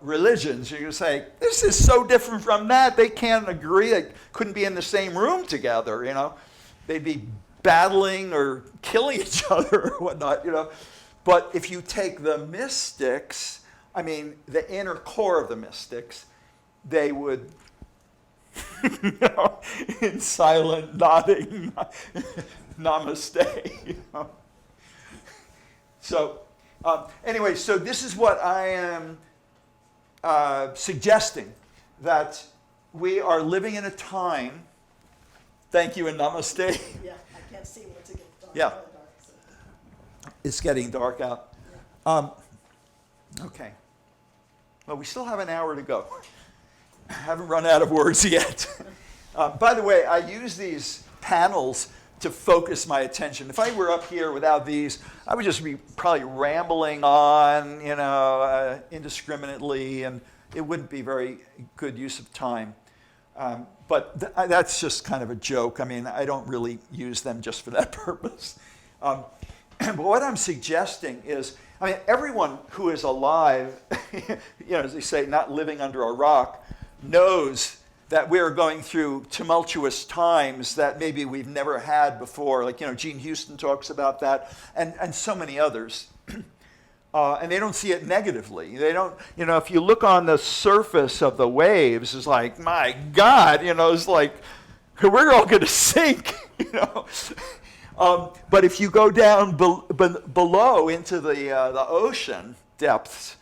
religions, you're going to say, this is so different from that. They can't agree. They couldn't be in the same room together, They'd be battling or killing each other or whatnot, But if you take the mystics, the inner core of the mystics, they would, in silent nodding, namaste. So, anyway, so this is what I am suggesting, that we are living in a time. Thank you and namaste.
Yeah, I can't see once it gets dark.
Yeah.
Really dark, so.
It's getting dark out.
Yeah.
Okay. Well, we still have an hour to go. I haven't run out of words yet. By the way, I use these panels to focus my attention. If I were up here without these, I would just be probably rambling on, indiscriminately, and it wouldn't be very good use of time. But that's just kind of a joke. I don't really use them just for that purpose. But what I'm suggesting is, everyone who is alive, as they say, not living under a rock, knows that we're going through tumultuous times that maybe we've never had before. Like, Gene Houston talks about that, and so many others. And they don't see it negatively. They don't, if you look on the surface of the waves, it's like, my God, it's like, we're all going to sink, But if you go down below into the ocean depths,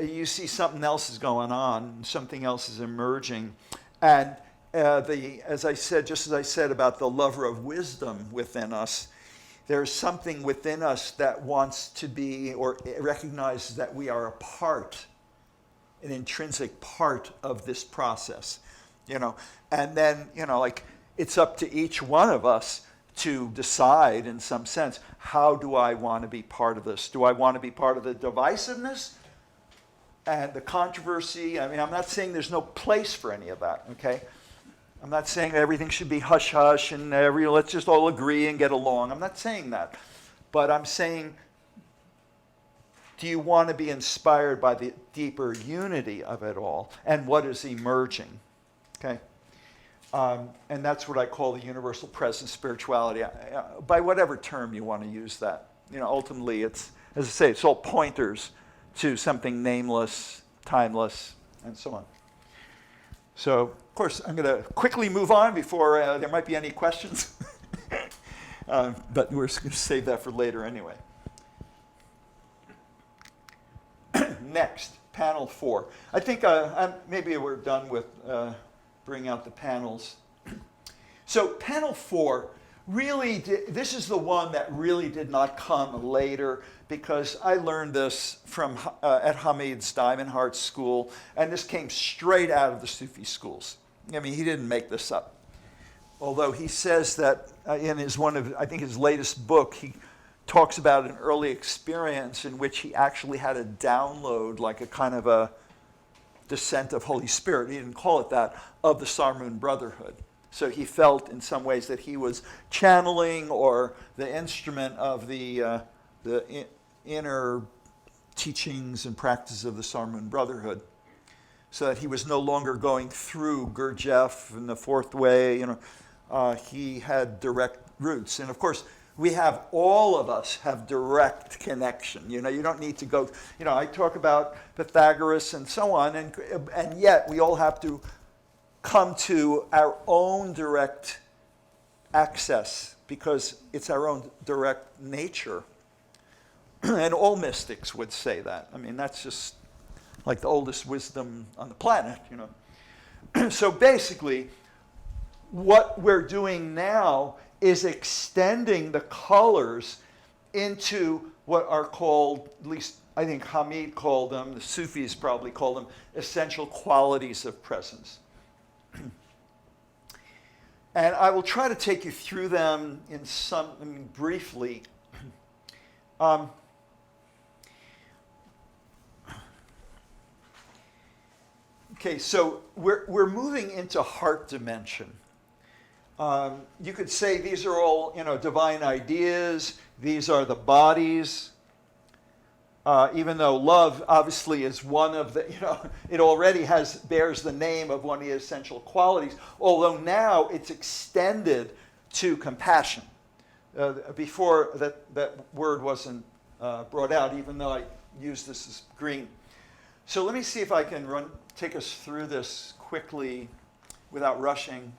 you see something else is going on, something else is emerging. And as I said about the lover of wisdom within us, there's something within us that wants to be, or recognizes that we are a part, an intrinsic part of this process, And then, it's up to each one of us to decide, in some sense, how do I want to be part of this? Do I want to be part of the divisiveness and the controversy? I'm not saying there's no place for any of that, okay? I'm not saying everything should be hush-hush and let's just all agree and get along. I'm not saying that. But I'm saying, do you want to be inspired by the deeper unity of it all and what is emerging? Okay? And that's what I call the universal presence spirituality. By whatever term you want to use that. Ultimately, it's, as I say, it's all pointers to something nameless, timeless, and so on. So, of course, I'm going to quickly move on before there might be any questions. But we're going to save that for later anyway. Next, panel 4. I think maybe we're done with bringing out the panels. So panel 4, really, this is the one that really did not come later, because I learned this from at Hamid's Diamond Heart School, and this came straight out of the Sufi schools. He didn't make this up. Although he says that in his latest book, he talks about an early experience in which he actually had a download, like a kind of a descent of Holy Spirit. He didn't call it that, of the Sarmoon Brotherhood. So he felt in some ways that he was channeling or the instrument of the inner teachings and practices of the Sarmoon Brotherhood, so that he was no longer going through Gurdjieff and the Fourth Way. He had direct roots. And of course, all of us have direct connection. You don't need to go, I talk about Pythagoras and so on, and yet we all have to come to our own direct access, because it's our own direct nature. And all mystics would say that. That's just like the oldest wisdom on the planet, you know. So basically, what we're doing now is extending the colors into what are called, at least I think Hamid called them, the Sufis probably called them, essential qualities of presence. And I will try to take you through them in briefly. Okay, so we're moving into heart dimension. You could say these are all, divine ideas. These are the bodies. Even though love obviously is one of the, it already bears the name of one of the essential qualities, although now it's extended to compassion. Before that word wasn't brought out, even though I used this as green. So let me see if I can take us through this quickly without rushing.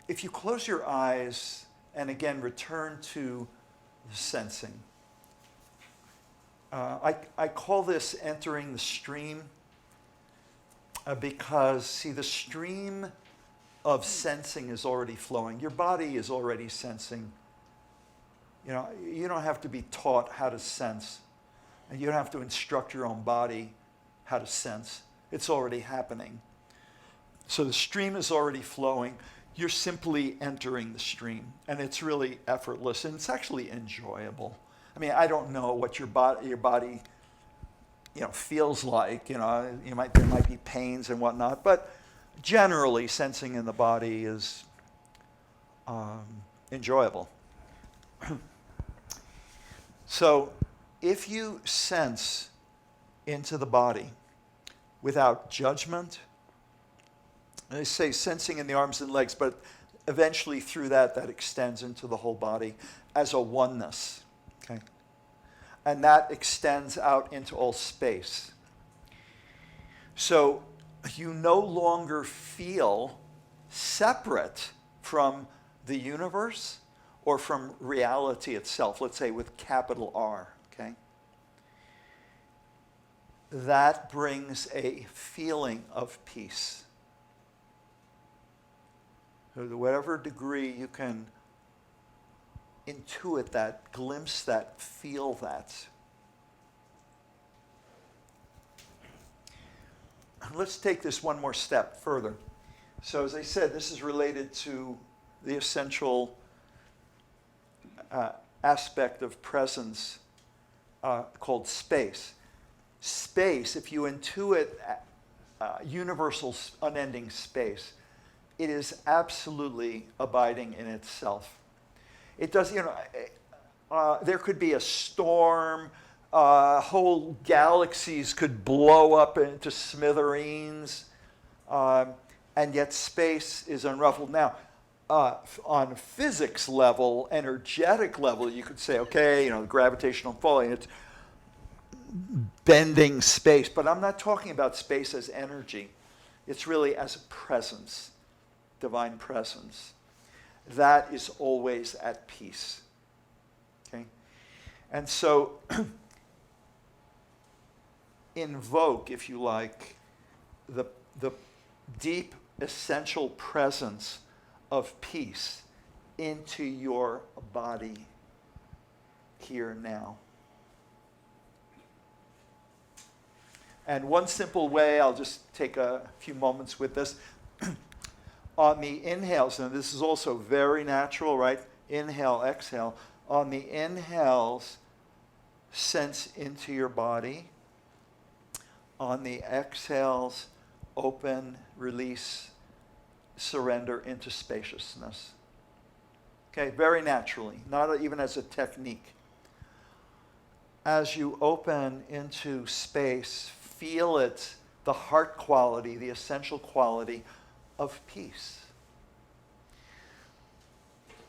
If you close your eyes and again return to the sensing, I call this entering the stream because, see, the stream of sensing is already flowing. Your body is already sensing. You don't have to be taught how to sense, and you don't have to instruct your own body how to sense. It's already happening. So the stream is already flowing. You're simply entering the stream, and it's really effortless, and it's actually enjoyable. I mean, I don't know what your body, feels like. There might be pains and whatnot, but generally, sensing in the body is enjoyable. So, if you sense into the body without judgment, they say sensing in the arms and legs, but eventually through that extends into the whole body as a oneness. Okay? And that extends out into all space. So you no longer feel separate from the universe or from reality itself, let's say with capital R. Okay? That brings a feeling of peace. To whatever degree you can intuit that, glimpse that, feel that. Let's take this one more step further. So as I said, this is related to the essential aspect of presence called space. Space, if you intuit universal unending space, it is absolutely abiding in itself. It does, there could be a storm, whole galaxies could blow up into smithereens, and yet space is unruffled. Now, on physics level, energetic level, you could say, okay, the gravitational pulling, it's bending space, but I'm not talking about space as energy. It's really as a presence. Divine presence, that is always at peace. Okay? And so invoke, if you like, the deep essential presence of peace into your body here now. And one simple way, I'll just take a few moments with this. On the inhales, and this is also very natural, right? Inhale, exhale. On the inhales, sense into your body. On the exhales, open, release, surrender into spaciousness. Okay, very naturally, not even as a technique. As you open into space, feel it, the heart quality, the essential quality of peace.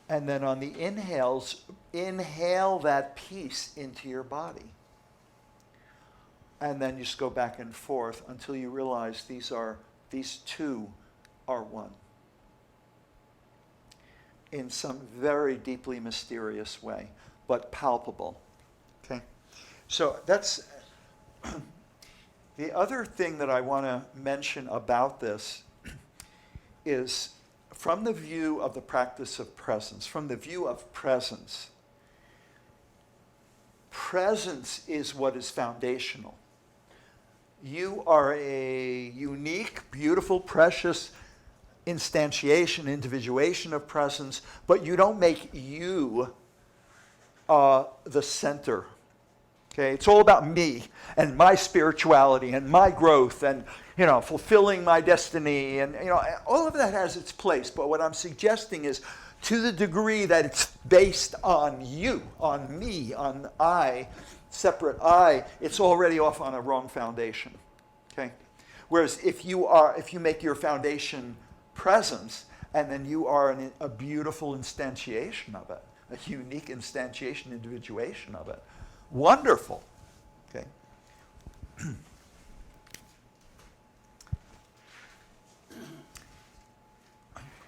And then on the inhales, inhale that peace into your body. And then you just go back and forth until you realize these two are one. in some very deeply mysterious way, but palpable. Okay? So that's the other thing that I want to mention about this is from the view of the practice of presence, from the view of presence, presence is what is foundational. You are a unique, beautiful, precious instantiation, individuation of presence, but you don't make you the center. Okay, it's all about me and my spirituality and my growth and, fulfilling my destiny, and all of that has its place. But what I'm suggesting is, to the degree that it's based on you, on me, on I, separate I, it's already off on a wrong foundation. Okay, whereas if you make your foundation presence, and then you are a beautiful instantiation of it, a unique instantiation, individuation of it. Wonderful. Okay.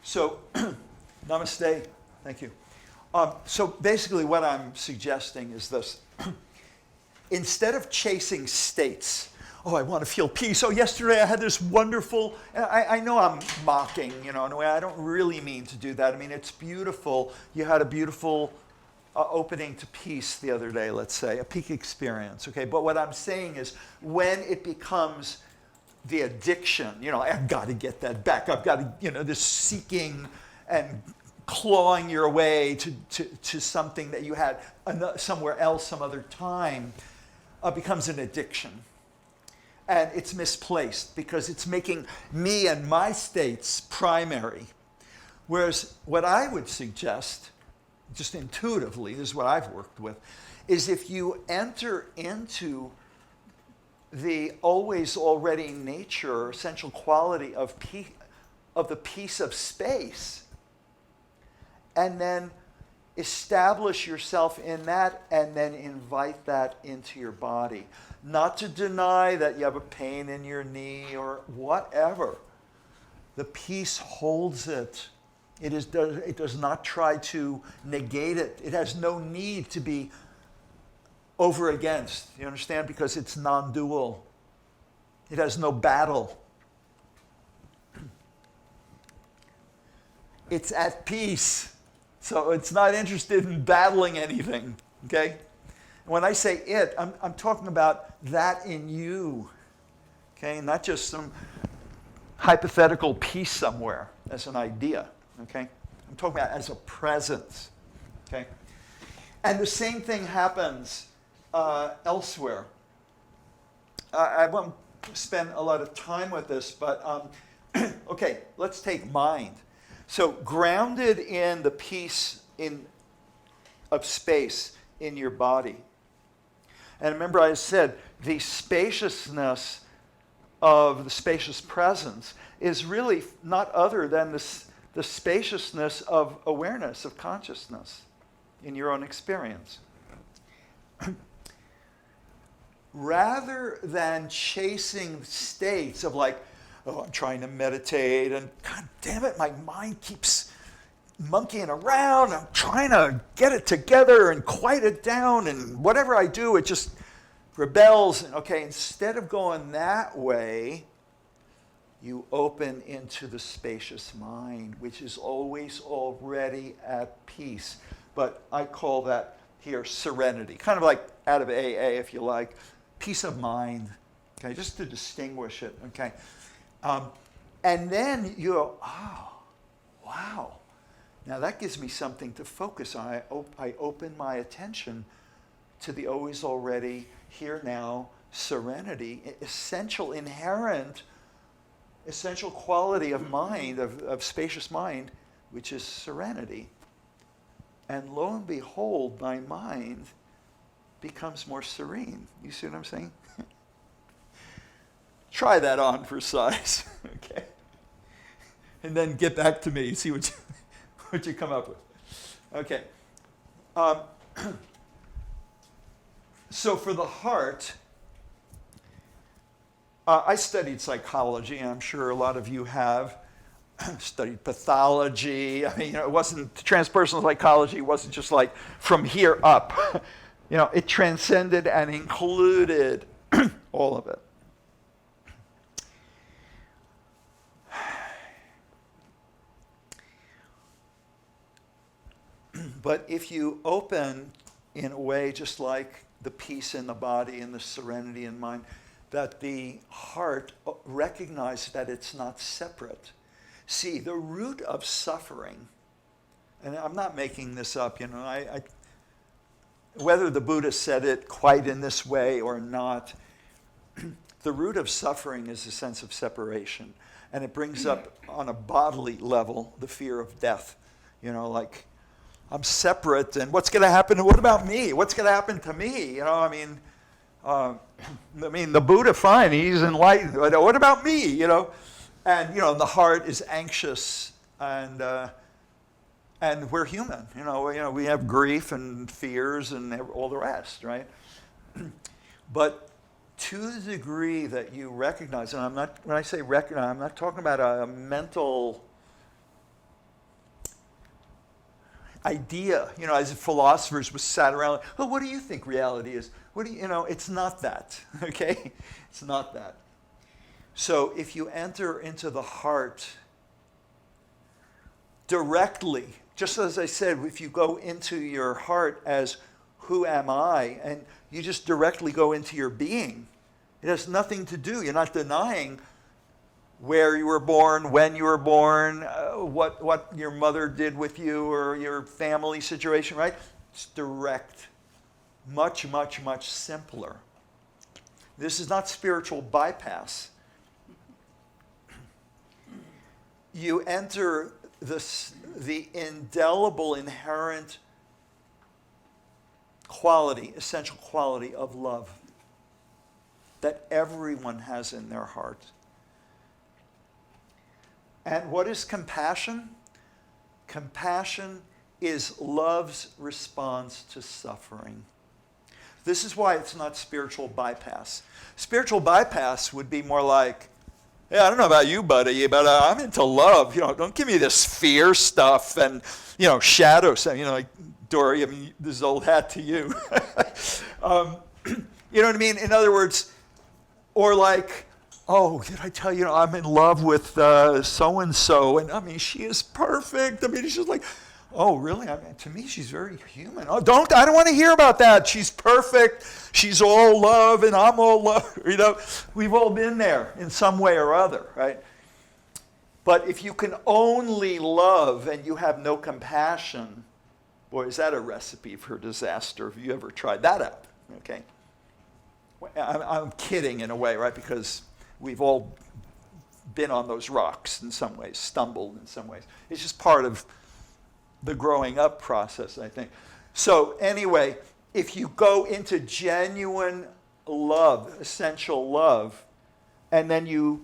So, namaste. Thank you. So basically what I'm suggesting is this. Instead of chasing states, I want to feel peace. Yesterday I had this wonderful, I know I'm mocking, in a way. I don't really mean to do that. I mean, it's beautiful. You had a beautiful opening to peace the other day, let's say, a peak experience, okay? But what I'm saying is, when it becomes the addiction, I've got to get that back. I've got to, this seeking and clawing your way to something that you had somewhere else, some other time, becomes an addiction. And it's misplaced because it's making me and my states primary. Whereas what I would suggest, just intuitively, this is what I've worked with, is if you enter into the always already nature, essential quality of the peace of space, and then establish yourself in that, and then invite that into your body. Not to deny that you have a pain in your knee or whatever. The peace holds it. It does not try to negate it. It has no need to be over against. You understand? Because it's non-dual. It has no battle. It's at peace. So it's not interested in battling anything. Okay? When I say it, I'm talking about that in you. Okay? Not just some hypothetical peace somewhere as an idea. Okay? I'm talking about as a presence. Okay? And the same thing happens elsewhere. I won't spend a lot of time with this, but okay, let's take mind. So grounded in the peace of space in your body. And remember I said the spaciousness of the spacious presence is really not other than the spaciousness of awareness, of consciousness in your own experience. Rather than chasing states of like, I'm trying to meditate and God damn it, my mind keeps monkeying around. I'm trying to get it together and quiet it down, and whatever I do, it just rebels. And okay, instead of going that way, you open into the spacious mind, which is always already at peace. But I call that here serenity, kind of like out of AA, if you like, peace of mind, okay, just to distinguish it, okay. And then you go, oh, wow. Now that gives me something to focus on. I open my attention to the always already, here now, serenity, essential, inherent, essential quality of mind, of spacious mind, which is serenity. And lo and behold, my mind becomes more serene. You see what I'm saying? Try that on for size, okay? And then get back to me, see what you come up with. Okay. So for the heart, I studied psychology, and I'm sure a lot of you have. studied pathology. I mean, it wasn't, transpersonal psychology wasn't just like from here up. It transcended and included all of it. But if you open in a way just like the peace in the body and the serenity in mind, that the heart recognizes that it's not separate. See, the root of suffering, and I'm not making this up, whether the Buddha said it quite in this way or not, the root of suffering is a sense of separation. And it brings up on a bodily level the fear of death. Like, I'm separate, and what's going to happen? What about me? What's going to happen to me? The Buddha, fine, he's enlightened. But what about me? And the heart is anxious, and we're human. We have grief and fears and all the rest, right? But to the degree that you recognize, and when I say recognize, I'm not talking about a mental idea, as philosophers was sat around, what do you think reality is? It's not that, okay? It's not that. So if you enter into the heart directly, just as I said, if you go into your heart as who am I, and you just directly go into your being, it has nothing to do, you're not denying where you were born, when you were born, what your mother did with you or your family situation, right? It's direct, much, much, much simpler. This is not spiritual bypass. You enter the indelible, inherent quality, essential quality of love that everyone has in their heart. And what is compassion? Compassion is love's response to suffering. This is why it's not spiritual bypass. Spiritual bypass would be more like, yeah, I don't know about you, buddy, but I'm into love. Don't give me this fear stuff and, shadow stuff. Like, Dory, this is old hat to you. You know what I mean? In other words, or like, oh, did I tell you, I'm in love with so-and-so, and she is perfect. It's just like, oh, really? To me, she's very human. Oh, I don't want to hear about that. She's perfect. She's all love, and I'm all love. We've all been there in some way or other, right? But if you can only love and you have no compassion, boy, is that a recipe for disaster. Have you ever tried that out? Okay. I'm kidding in a way, right? Because we've all been on those rocks in some ways, stumbled in some ways. It's just part of the growing up process, I think. So anyway, if you go into genuine love, essential love, and then you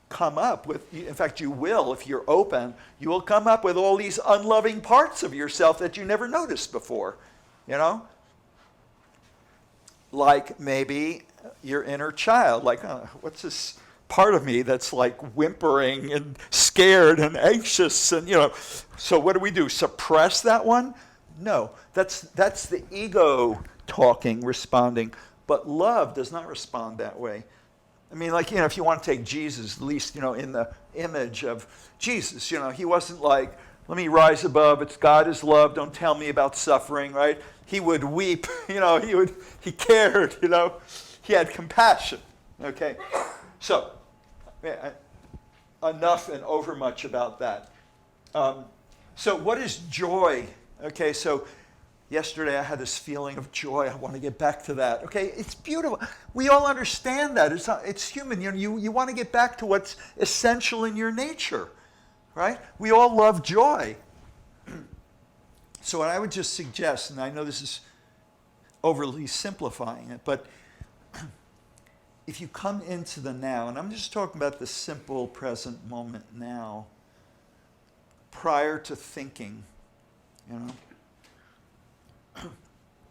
come up with, in fact, you will, if you're open, you will come up with all these unloving parts of yourself that you never noticed before, Like maybe your inner child, like, what's this part of me that's like whimpering and scared and anxious and, so what do? Suppress that one? No, that's the ego talking, responding, but love does not respond that way. If you want to take Jesus, at least, in the image of Jesus, he wasn't like, let me rise above, it's God is love, don't tell me about suffering, right? He would weep, he cared, he had compassion, okay? So, enough and overmuch about that. So what is joy? Okay, so yesterday I had this feeling of joy. I want to get back to that. Okay, it's beautiful. We all understand that. It's human. You want to get back to what's essential in your nature, right? We all love joy. So what I would just suggest, and I know this is overly simplifying it, but if you come into the now, and I'm just talking about the simple present moment now, prior to thinking,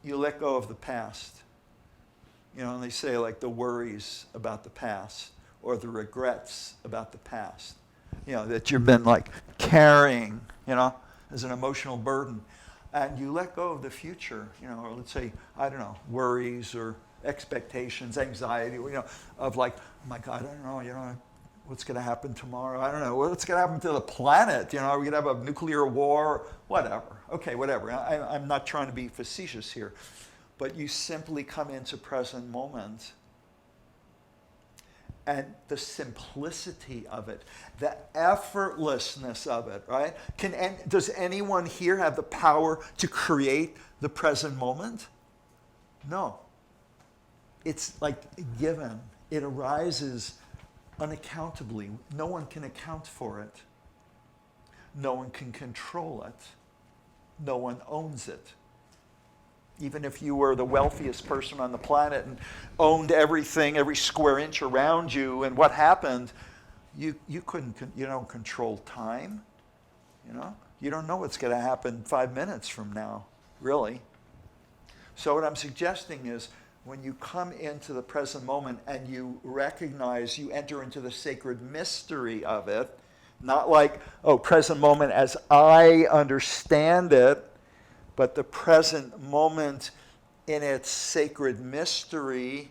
you let go of the past. And they say like the worries about the past or the regrets about the past. that you've been like carrying, as an emotional burden. And you let go of the future, or let's say, I don't know, worries or expectations, anxiety, of like, oh my God, I don't know, what's going to happen tomorrow? I don't know, what's going to happen to the planet? Are we going to have a nuclear war? Whatever. Okay, whatever. I'm not trying to be facetious here. But you simply come into present moment. And the simplicity of it, the effortlessness of it, right? Does anyone here have the power to create the present moment? No. It's like given. It arises unaccountably. No one can account for it. No one can control it. No one owns it. Even if you were the wealthiest person on the planet and owned everything, every square inch around you, and what happened, you don't control time. You don't know what's going to happen 5 minutes from now, really. So what I'm suggesting is, when you come into the present moment and you recognize, you enter into the sacred mystery of it, not like, present moment as I understand it, but the present moment in its sacred mystery.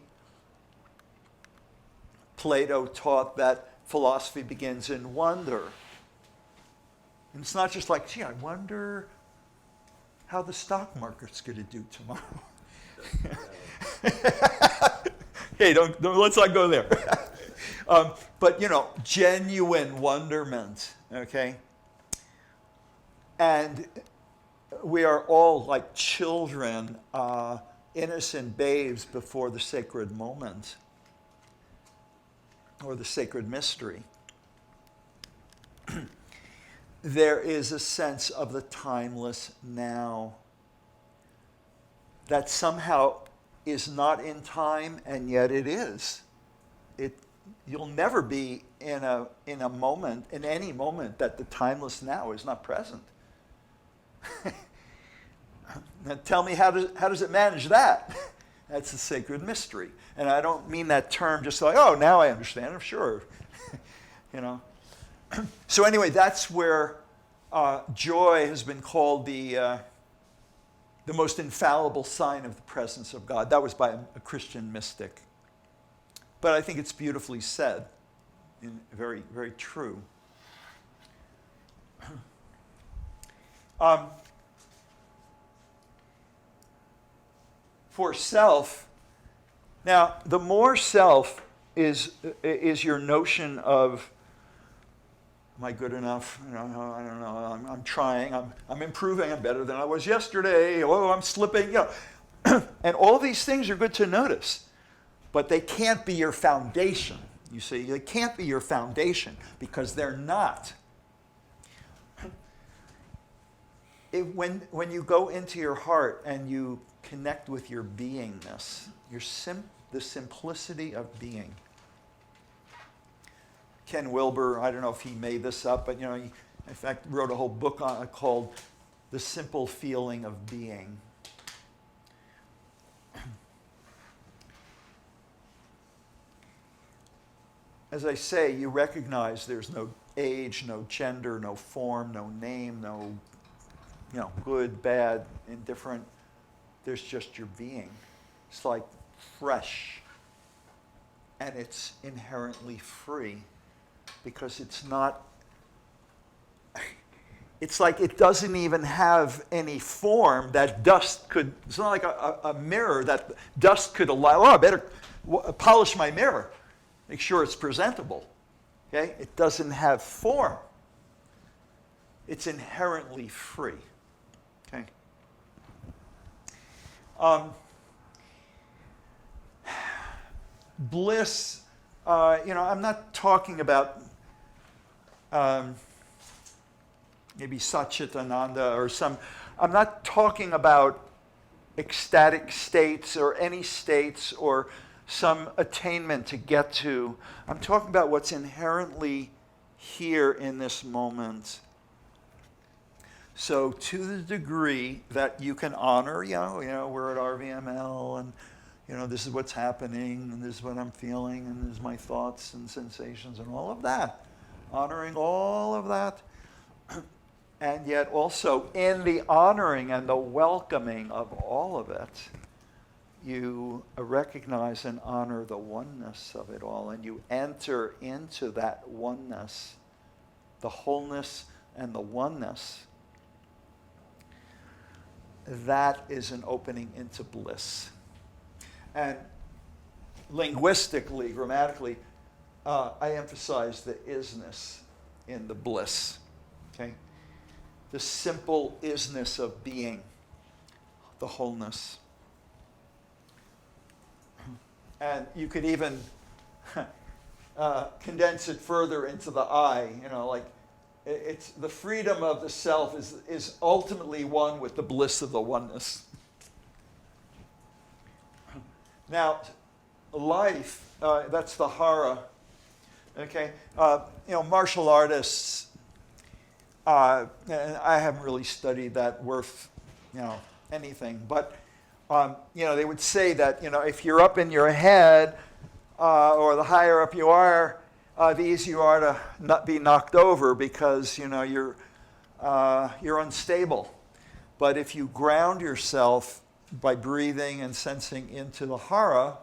Plato taught that philosophy begins in wonder. And it's not just like, gee, I wonder how the stock market's going to do tomorrow. Hey, don't let's not go there. But genuine wonderment, okay? And we are all like children, innocent babes before the sacred moment or the sacred mystery. There is a sense of the timeless now that somehow is not in time, and yet it is. You'll never be in a moment, in any moment, that the timeless now is not present. Now tell me, how does it manage that? That's the sacred mystery. And I don't mean that term just like, oh, now I understand it, sure. So anyway, that's where joy has been called the most infallible sign of the presence of God. That was by a Christian mystic. But I think it's beautifully said, and very, very true. For self, now the more self is your notion of, am I good enough? I don't know. I'm trying. I'm improving. I'm better than I was yesterday. Oh, I'm slipping. And all these things are good to notice, but they can't be your foundation. You see, they can't be your foundation because they're not. When you go into your heart and you connect with your beingness, the simplicity of being. Ken Wilber, I don't know if he made this up, but he, in fact, wrote a whole book on it called The Simple Feeling of Being. As I say, you recognize there's no age, no gender, no form, no name, no good, bad, indifferent. There's just your being. It's like fresh. And it's inherently free because it's not, it's like it doesn't even have any form that dust could, it's not like a mirror that dust could allow, I better polish my mirror, make sure it's presentable. Okay? It doesn't have form. It's inherently free. Okay? Bliss, I'm not talking about maybe Satchitananda or I'm not talking about ecstatic states or any states or some attainment to get to. I'm talking about what's inherently here in this moment. So to the degree that you can honor, we're at RVML and, this is what's happening and this is what I'm feeling and this is my thoughts and sensations and all of that. honoring all of that. And yet also in the honoring and the welcoming of all of it, you recognize and honor the oneness of it all, and you enter into that oneness, the wholeness and the oneness. That is an opening into bliss. And linguistically, grammatically, I emphasize the isness in the bliss. Okay? The simple isness of being, the wholeness. And you could even condense it further into the I, like it's the freedom of the self is ultimately one with the bliss of the oneness. Now, life, that's the hara. Okay, martial artists. And I haven't really studied that worth, anything. But, they would say that, if you're up in your head, or the higher up you are, the easier you are to not be knocked over because, you're unstable. But if you ground yourself by breathing and sensing into the hara,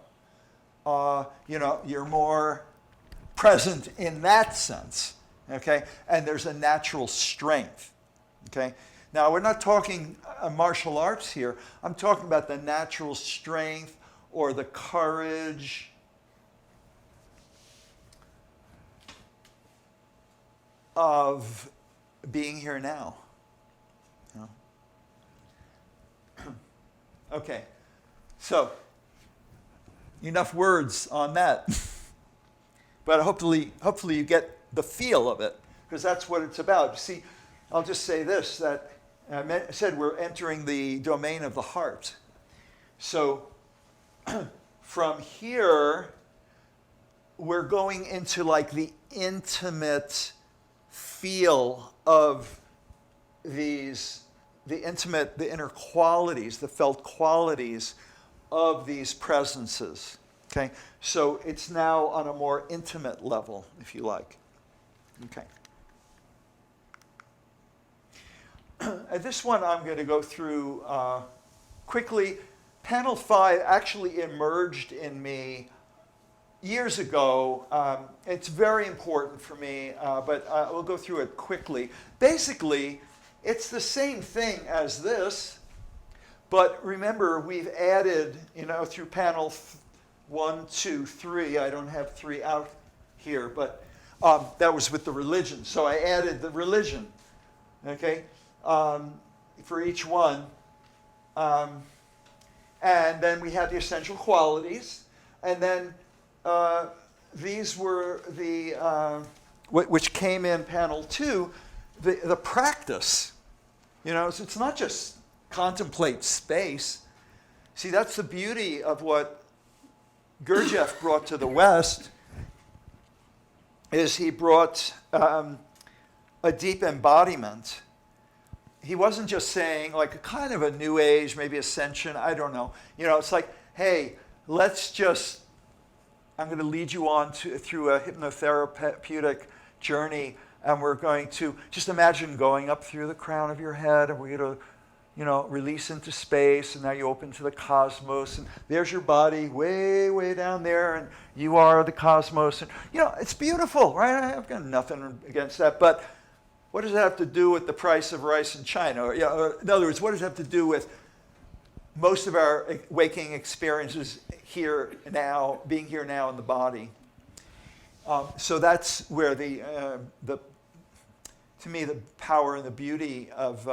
you're more present in that sense. Okay, and there's a natural strength. Okay, now we're not talking martial arts here. I'm talking about the natural strength or the courage of being here now. Okay, so enough words on that. But hopefully you get the feel of it, because that's what it's about. You see, I'll just say this, that I said we're entering the domain of the heart. So from here, we're going into like the intimate feel of the inner qualities, the felt qualities of these presences. Okay, so it's now on a more intimate level, if you like. Okay. This one I'm going to go through quickly. Panel 5 actually emerged in me years ago. It's very important for me, but we'll go through it quickly. Basically, it's the same thing as this, but remember, we've added, through panel 1, 2, 3. I don't have 3 out here, but that was with the religion. So I added the religion, okay, for each one. And then we had the essential qualities. And then these were the, which came in panel 2, the practice. So it's not just contemplate space. See, that's the beauty of what Gurdjieff brought to the West, is he brought a deep embodiment. He wasn't just saying like a kind of a new age, maybe ascension, I don't know. It's like, hey, I'm going to lead you on through a hypnotherapeutic journey, and we're going to just imagine going up through the crown of your head, and we're going to release into space, and now you open to the cosmos, and there's your body way, way down there, and you are the cosmos. And, it's beautiful, right? I've got nothing against that, but what does that have to do with the price of rice in China? Or, in other words, what does it have to do with most of our waking experiences here now, being here now in the body? So that's where to me, the power and the beauty of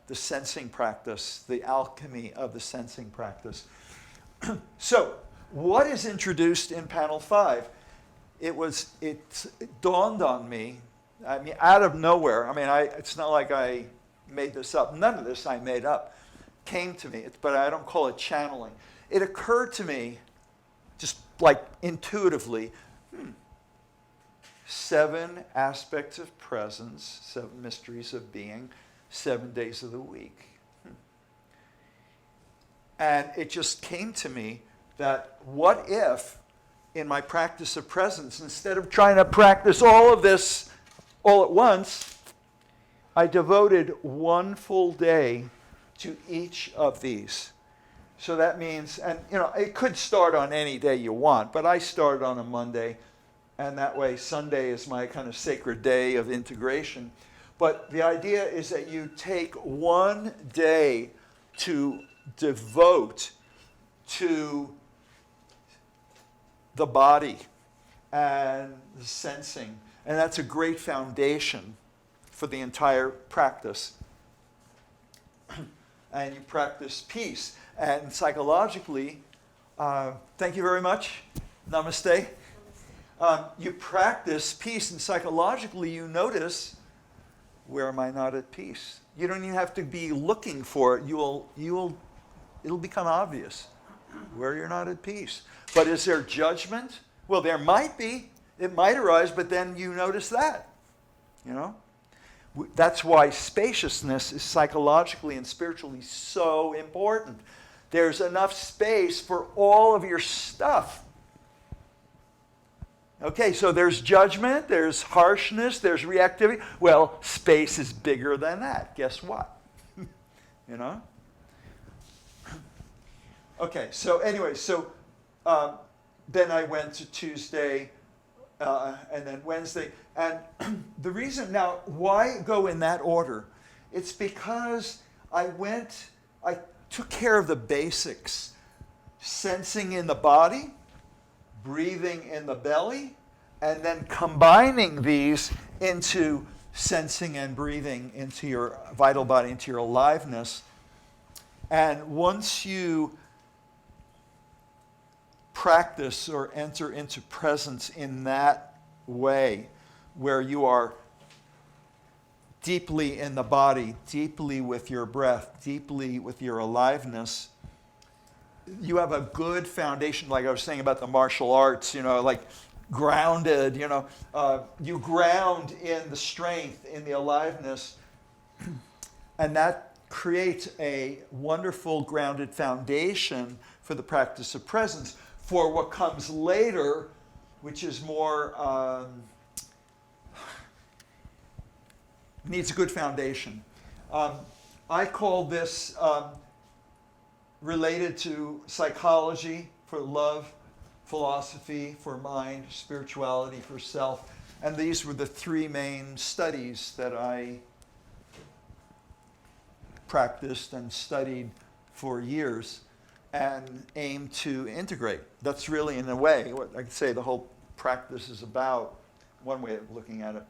the sensing practice, the alchemy of the sensing practice. So, what is introduced in panel 5? It dawned on me, out of nowhere. It's not like I made this up. None of this I made up. Came to me, but I don't call it channeling. It occurred to me, just like intuitively, 7 aspects of presence, 7 mysteries of being, 7 days of the week. And it just came to me that what if, in my practice of presence, instead of trying to practice all of this all at once, I devoted one full day to each of these. So that means, and it could start on any day you want, but I started on a Monday, and that way Sunday is my kind of sacred day of integration. But the idea is that you take one day to devote to the body and the sensing. And that's a great foundation for the entire practice. And you practice peace. And psychologically, thank you very much. Namaste. You practice peace, and psychologically you notice, where am I not at peace? You don't even have to be looking for it. It'll become obvious where you're not at peace. But is there judgment? Well, there might be. It might arise, but then you notice that. That's why spaciousness is psychologically and spiritually so important. There's enough space for all of your stuff. Okay, so there's judgment, there's harshness, there's reactivity. Well, space is bigger than that. Guess what? Okay, so anyway, then I went to Tuesday and then Wednesday. And the reason, now, why go in that order? It's because I took care of the basics. Sensing in the body, breathing in the belly, and then combining these into sensing and breathing into your vital body, into your aliveness. And once you practice or enter into presence in that way, where you are deeply in the body, deeply with your breath, deeply with your aliveness, you have a good foundation, like I was saying about the martial arts, like grounded, you ground in the strength, in the aliveness, and that creates a wonderful grounded foundation for the practice of presence, for what comes later, which is more, needs a good foundation. I call this related to psychology for love, philosophy for mind, spirituality for self. And these were the three main studies that I practiced and studied for years and aimed to integrate. That's really, in a way, what I could say the whole practice is about, one way of looking at it.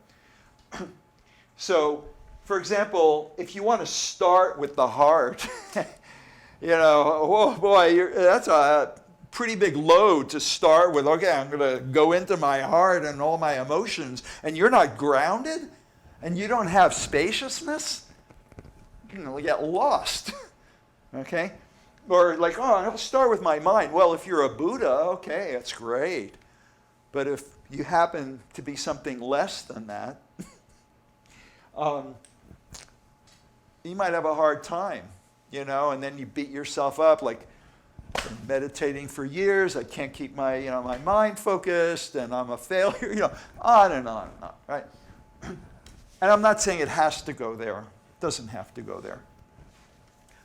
So, for example, if you want to start with the heart, oh boy, that's a pretty big load to start with. Okay, I'm going to go into my heart and all my emotions, and you're not grounded, and you don't have spaciousness, you get lost. Okay? Or like, I'll start with my mind. Well, if you're a Buddha, okay, that's great. But if you happen to be something less than that, you might have a hard time, and then you beat yourself up like, I'm meditating for years, I can't keep my, my mind focused, and I'm a failure, on and on, right? And I'm not saying it has to go there. It doesn't have to go there.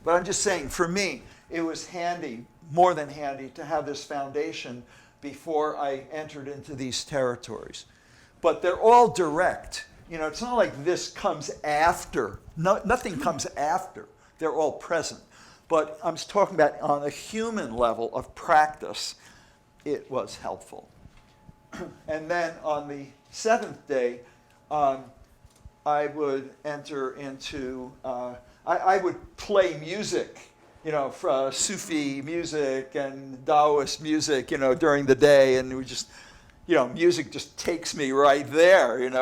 But I'm just saying, for me, it was handy, more than handy, to have this foundation before I entered into these territories. But they're all direct. It's not like this comes after. Nothing comes after. They're all present. But I'm talking about on a human level of practice, it was helpful. And then on the seventh day, I would enter into, I would play music, Sufi music and Taoist music, during the day. And we just, music just takes me right there, and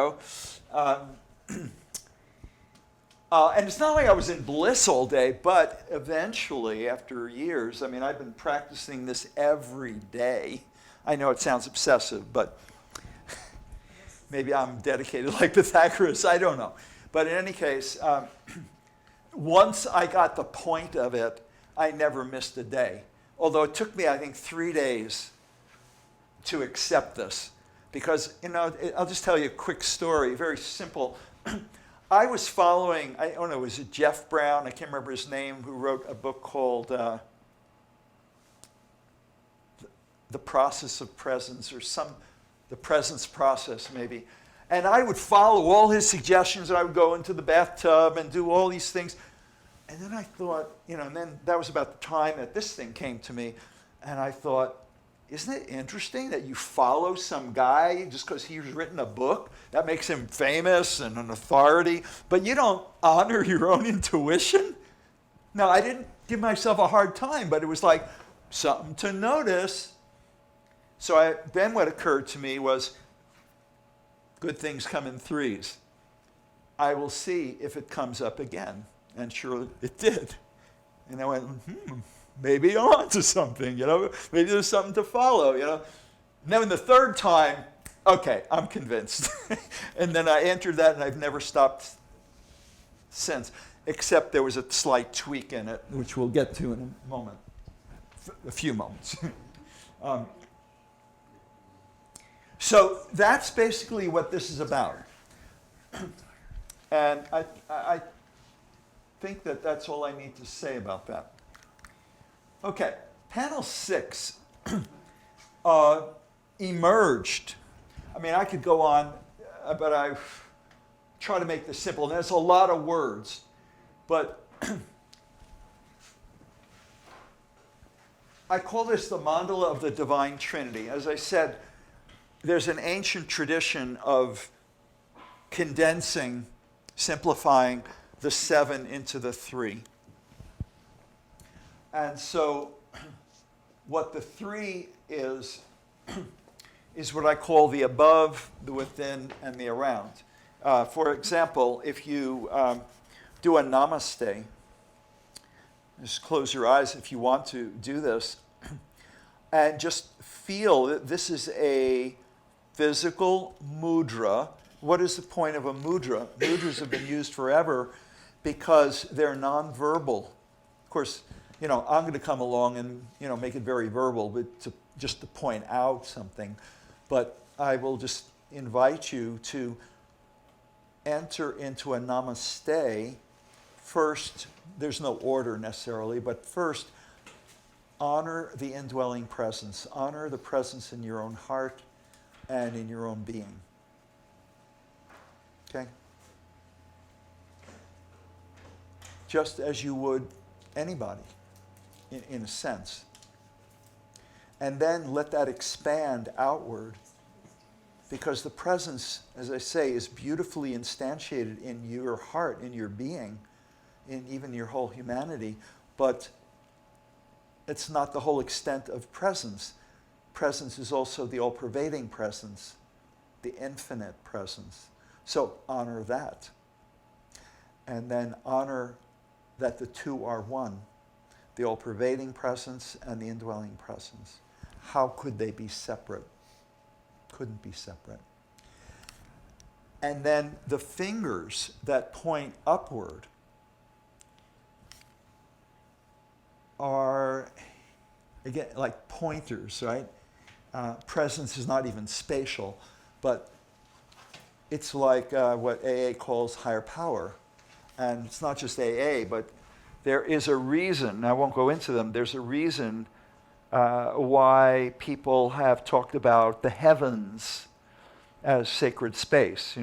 it's not like I was in bliss all day, but eventually, after years, I've been practicing this every day. I know it sounds obsessive, but maybe I'm dedicated like Pythagoras, I don't know. But in any case, once I got the point of it, I never missed a day. Although it took me, I think, 3 days to accept this. Because, I'll just tell you a quick story, very simple. I was following, I don't know, was it Jeff Brown? I can't remember his name, who wrote a book called The Process of Presence, or the Presence Process, maybe. And I would follow all his suggestions, and I would go into the bathtub and do all these things. And then I thought, and then that was about the time that this thing came to me. And I thought, isn't it interesting that you follow some guy just because he's written a book? That makes him famous and an authority. But you don't honor your own intuition? Now, I didn't give myself a hard time, but it was like something to notice. So then what occurred to me was, good things come in threes. I will see if it comes up again. And sure, it did. And I went, maybe I'm onto something, Maybe there's something to follow, And then the third time, okay, I'm convinced. And then I entered that, and I've never stopped since, except there was a slight tweak in it, which we'll get to in a moment, a few moments. So that's basically what this is about. And I think that that's all I need to say about that. Okay, panel 6 emerged. I mean, I could go on, but I try to make this simple. And there's a lot of words, but I call this the Mandala of the Divine Trinity. As I said, there's an ancient tradition of condensing, simplifying the 7 into the 3. And so what the 3 is what I call the above, the within, and the around. For example, if you do a namaste, just close your eyes if you want to do this, and just feel that this is a physical mudra. What is the point of a mudra? Mudras have been used forever because they're nonverbal. Of course, I'm going to come along and make it very verbal, but just to point out something. But I will just invite you to enter into a namaste. First, there's no order necessarily, but first, honor the indwelling presence. Honor the presence in your own heart and in your own being. Okay? Just as you would anybody, in a sense. And then let that expand outward, because the presence, as I say, is beautifully instantiated in your heart, in your being, in even your whole humanity, but it's not the whole extent of presence. Presence is also the all-pervading presence, the infinite presence. So honor that. And then honor that the two are one, the all-pervading presence and the indwelling presence. How could they be separate? Couldn't be separate. And then the fingers that point upward are, again, like pointers, right? Presence is not even spatial, but it's like what AA calls higher power. And it's not just AA, but there is a reason, I won't go into them, there's a reason why people have talked about the heavens as sacred space.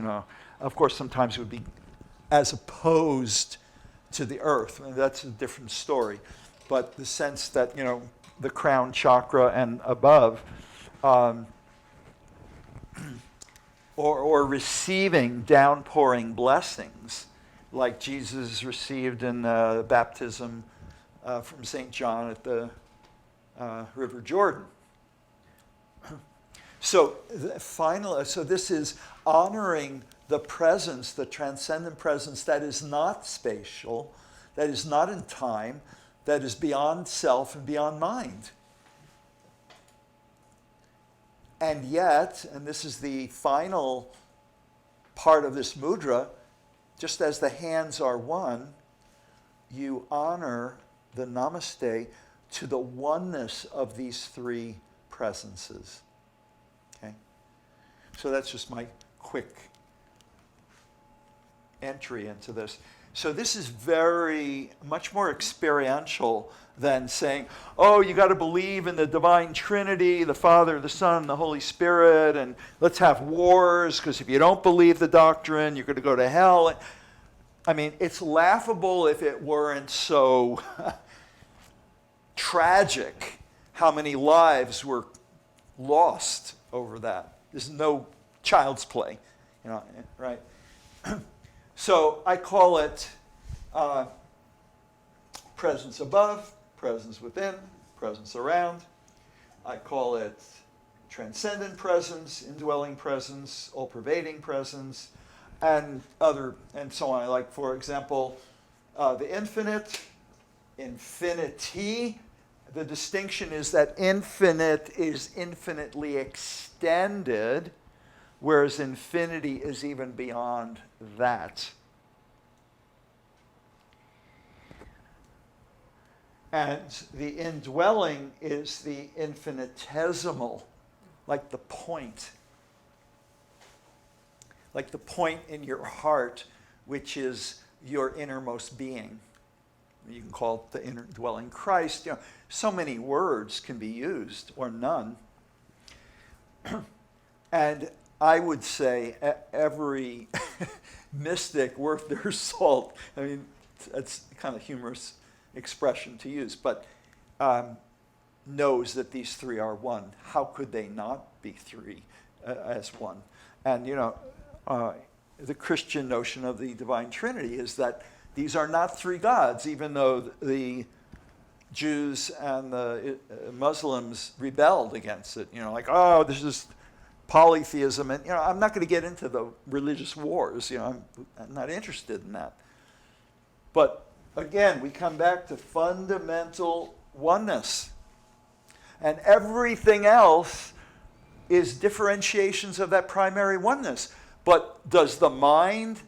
Of course, sometimes it would be as opposed to the earth. I mean, that's a different story. But the sense that, the crown chakra and above, or receiving downpouring blessings, like Jesus received in baptism from St. John at the River Jordan. So this is honoring the presence, the transcendent presence that is not spatial, that is not in time, that is beyond self and beyond mind. And yet, and this is the final part of this mudra, just as the hands are one, you honor the namaste to the oneness of these three presences. Okay? So that's just my quick entry into this. So this is very much more experiential than saying, oh, you got to believe in the divine Trinity, the Father, the Son, the Holy Spirit, and let's have wars, because if you don't believe the doctrine, you're going to go to hell. I mean, it's laughable if it weren't so tragic how many lives were lost over that. There's no child's play, right? So I call it presence above, presence within, presence around. I call it transcendent presence, indwelling presence, all-pervading presence, and so on. Like, for example, the infinite, infinity. The distinction is that infinite is infinitely extended, whereas infinity is even beyond that. And the indwelling is the infinitesimal, like the point. Like the point in your heart, which is your innermost being. You can call it the indwelling Christ. So many words can be used, or none. And I would say every mystic worth their salt, I mean, it's kind of humorous expression to use, but knows that these three are one. How could they not be three as one? And, the Christian notion of the divine Trinity is that these are not three gods, even though the Jews and the Muslims rebelled against it. Like, oh, this is polytheism. And, I'm not going to get into the religious wars. I'm not interested in that. But, again, we come back to fundamental oneness. And everything else is differentiations of that primary oneness. But does the mind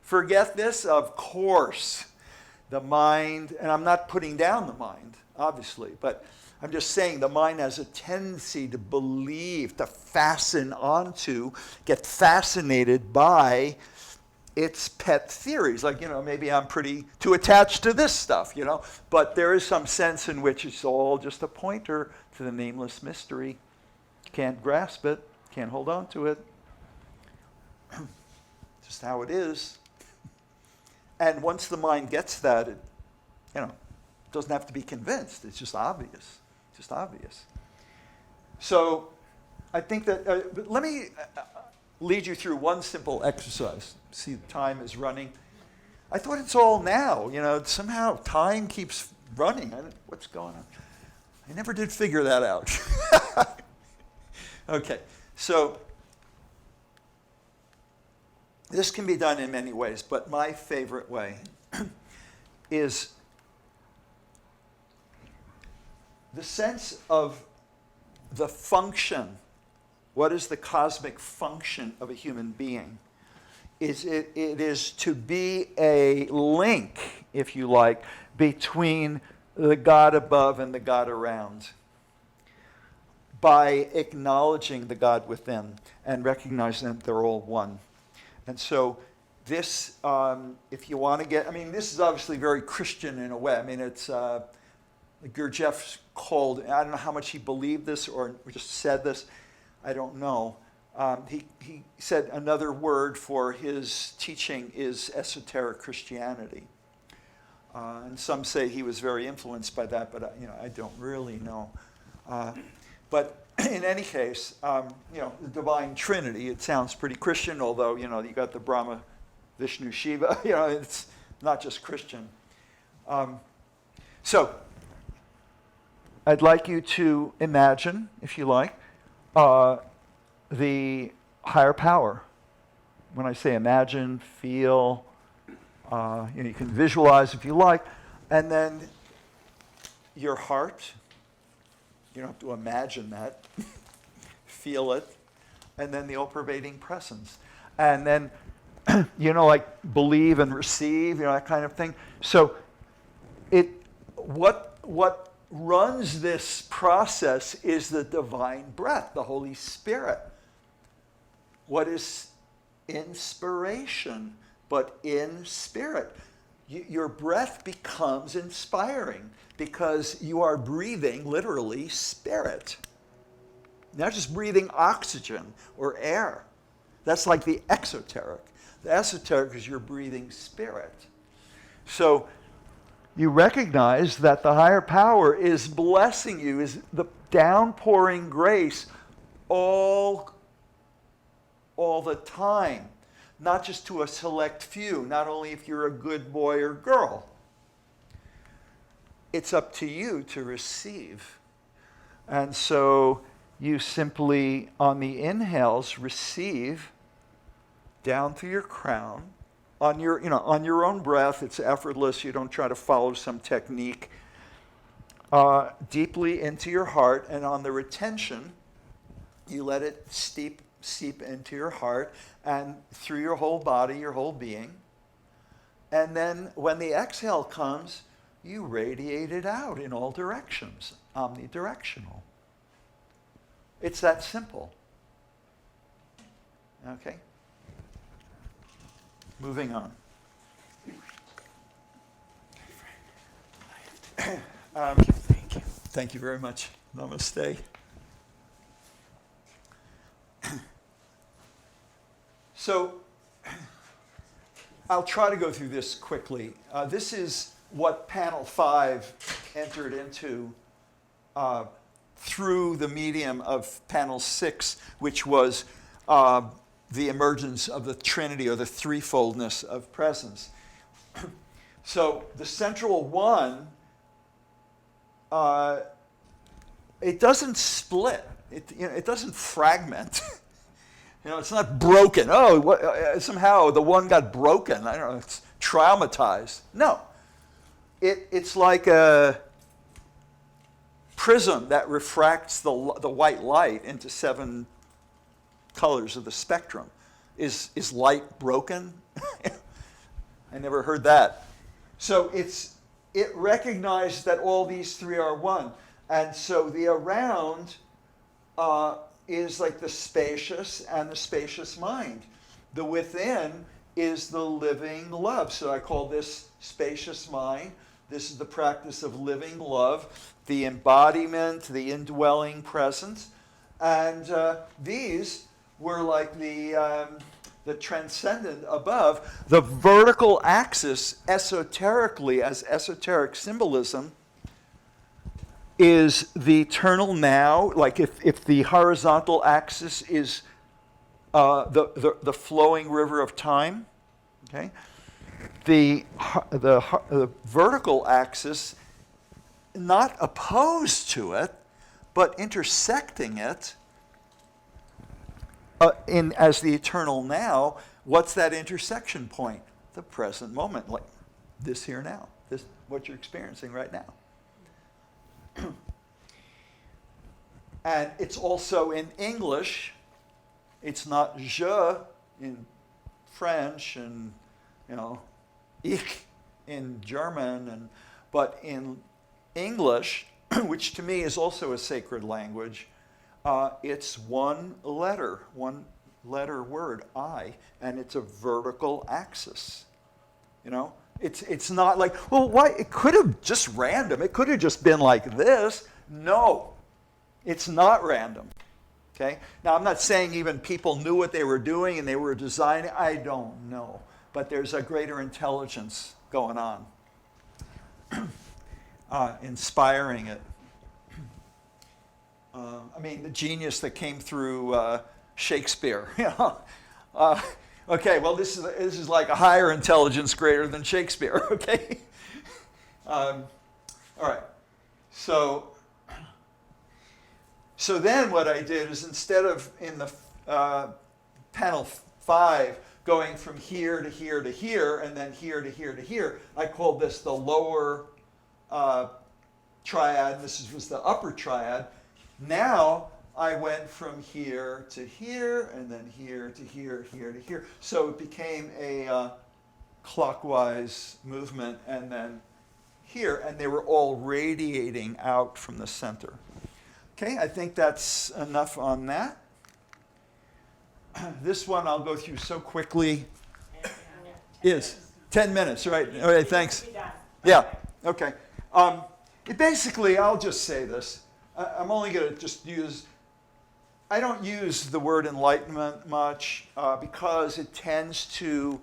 forget this? Of course. The mind, and I'm not putting down the mind, obviously, but I'm just saying the mind has a tendency to believe, to fasten onto, get fascinated by its pet theories. Like, maybe I'm pretty too attached to this stuff, but there is some sense in which it's all just a pointer to the nameless mystery. Can't grasp it, can't hold on to it. Just how it is. And once the mind gets that, it, doesn't have to be convinced. It's just obvious. Just obvious. So I think that, but let me lead you through one simple exercise. See, the time is running. I thought it's all now. Somehow time keeps running. What's going on? I never did figure that out. Okay, so this can be done in many ways, but my favorite way is the sense of the function. What is the cosmic function of a human being? It is to be a link, if you like, between the God above and the God around, by acknowledging the God within and recognizing that they're all one. And so this, if you want to get, this is obviously very Christian in a way. It's Gurdjieff called, I don't know how much he believed this or just said this, I don't know. He said another word for his teaching is esoteric Christianity. And some say he was very influenced by that, but I don't really know. But in any case, the divine Trinity, it sounds pretty Christian, although, you got the Brahma, Vishnu, Shiva, it's not just Christian. So I'd like you to imagine, if you like, the higher power. When I say imagine, feel, you can visualize if you like, and then your heart. You don't have to imagine that. Feel it. And then the all-pervading presence. And then, like believe and receive, that kind of thing. So what runs this process is the divine breath, the Holy Spirit. What is inspiration? But in spirit. Your breath becomes inspiring because you are breathing, literally, spirit. Not just breathing oxygen or air. That's like the exoteric. The esoteric is you're breathing spirit. So you recognize that the higher power is blessing you, is the downpouring grace all the time. Not just to a select few, not only if you're a good boy or girl. It's up to you to receive. And so you simply, on the inhales, receive down through your crown. On your own breath, it's effortless. You don't try to follow some technique. Deeply into your heart, and on the retention, you let it seep into your heart and through your whole body, your whole being. And then when the exhale comes, you radiate it out in all directions, omnidirectional. It's that simple. Okay? Moving on. Thank you. Thank you very much. Namaste. So I'll try to go through this quickly. This is what panel 5 entered into through the medium of panel 6, which was the emergence of the Trinity, or the threefoldness of presence. So the central one, it doesn't split. It doesn't fragment. It's not broken. Somehow the one got broken. I don't know. It's traumatized. No. It's like a prism that refracts the white light into 7 colors of the spectrum. Is light broken? I never heard that. So it recognized that all these 3 are one. And so the around is like the spacious and the spacious mind. The within is the living love. So I call this spacious mind. This is the practice of living love, the embodiment, the indwelling presence. And these were like the transcendent above. The vertical axis, esoterically, as esoteric symbolism, is the eternal now. Like if the horizontal axis is the flowing river of time, okay? The vertical axis, not opposed to it, but intersecting it as the eternal now. What's that intersection point? The present moment, like this here now. This what you're experiencing right now. And it's also in English. It's not je in French and ich in German, but in English, which to me is also a sacred language, it's one letter word, I, and it's a vertical axis. It's not like, well, why? It could have just random. It could have just been like this. No, it's not random. Okay? Now, I'm not saying even people knew what they were doing and they were designing. I don't know. But there's a greater intelligence going on, inspiring it. The genius that came through Shakespeare. Okay, well, this is like a higher intelligence greater than Shakespeare, okay? All right. So then what I did is, instead of in the panel 5 going from here to here to here and then here to here to here, I called this the lower triad. This was the upper triad. Now I went from here to here, and then here to here, here to here. So it became a clockwise movement, and then here, and they were all radiating out from the center. Okay, I think that's enough on that. this one I'll go through so quickly. Is 10 minutes, right? All right, thanks. Yeah, okay. Basically, I'll just say this. I'm only going to just use, I don't use the word enlightenment much because it tends to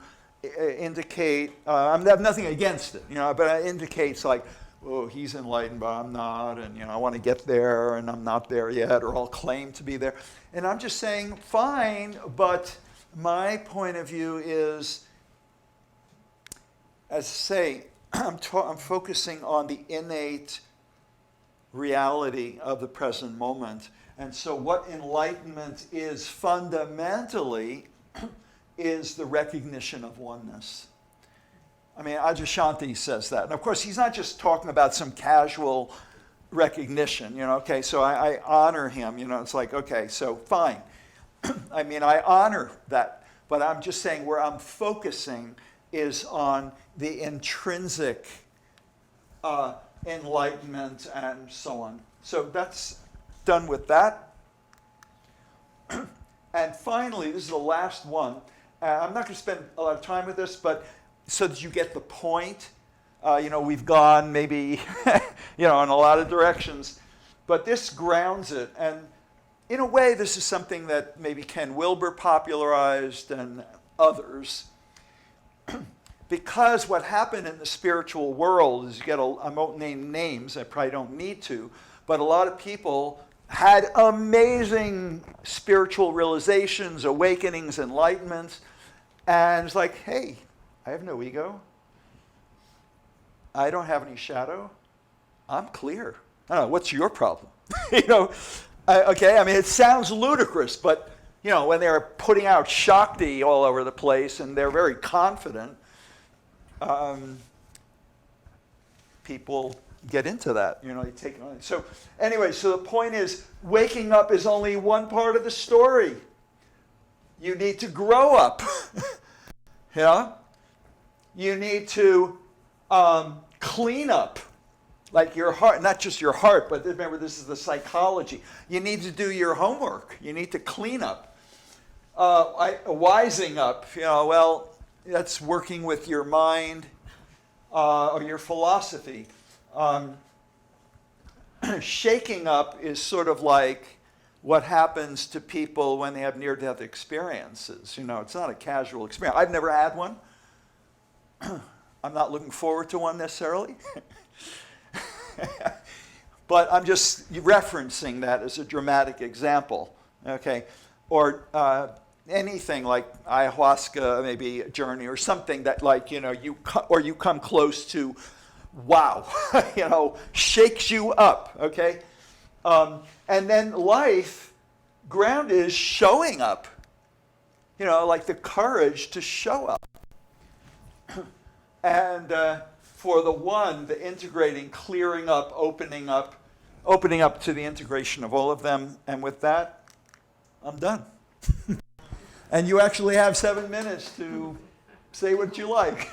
indicate, I have nothing against it, but it indicates like, oh, he's enlightened, but I'm not, and I want to get there, and I'm not there yet, or I'll claim to be there. And I'm just saying, fine, but my point of view is, as I say, I'm focusing on the innate reality of the present moment. And so what enlightenment is fundamentally is the recognition of oneness. I mean, Adyashanti says that. And of course, he's not just talking about some casual recognition, okay, so I honor him, it's like, okay, so fine. I mean, I honor that, but I'm just saying where I'm focusing is on the intrinsic enlightenment and so on. So that's done with that. And finally, this is the last one. I'm not going to spend a lot of time with this, but so that you get the point. We've gone maybe, in a lot of directions, but this grounds it. And in a way, this is something that maybe Ken Wilber popularized and others. Because what happened in the spiritual world is you get I won't name names, I probably don't need to, but a lot of people had amazing spiritual realizations, awakenings, enlightenments, and it's like, hey, I have no ego. I don't have any shadow. I'm clear. I don't know, what's your problem? Okay, I mean, it sounds ludicrous, but, when they're putting out Shakti all over the place and they're very confident, people get into that, they take it on. So anyway, so the point is, waking up is only one part of the story. You need to grow up. Yeah? You need to clean up, like your heart, not just your heart, but remember, this is the psychology. You need to do your homework. You need to clean up. Wising up, well, that's working with your mind or your philosophy. Shaking up is sort of like what happens to people when they have near-death experiences. It's not a casual experience. I've never had one. I'm not looking forward to one necessarily. But I'm just referencing that as a dramatic example, okay? Or anything like ayahuasca, maybe a journey or something that, like, you come close to, wow, shakes you up, okay? And then life, ground is showing up, like the courage to show up. And for the one, the integrating, clearing up, opening up to the integration of all of them. And with that, I'm done. And you actually have 7 minutes to say what you like.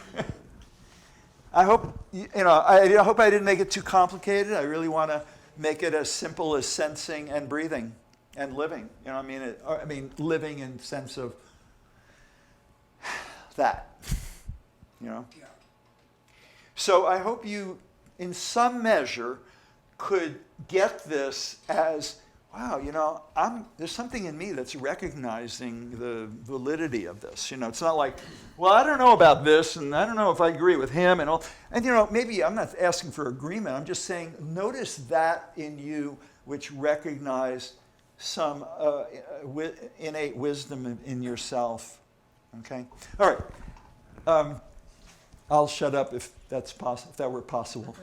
I hope, I hope I didn't make it too complicated. I really want to make it as simple as sensing and breathing and living. I mean, living in sense of that, So I hope you, in some measure, could get this as, wow, there's something in me that's recognizing the validity of this. It's not like, well, I don't know about this, and I don't know if I agree with him, and all. And maybe I'm not asking for agreement. I'm just saying, notice that in you, which recognize some innate wisdom in yourself. Okay. All right. I'll shut up if that's if that were possible.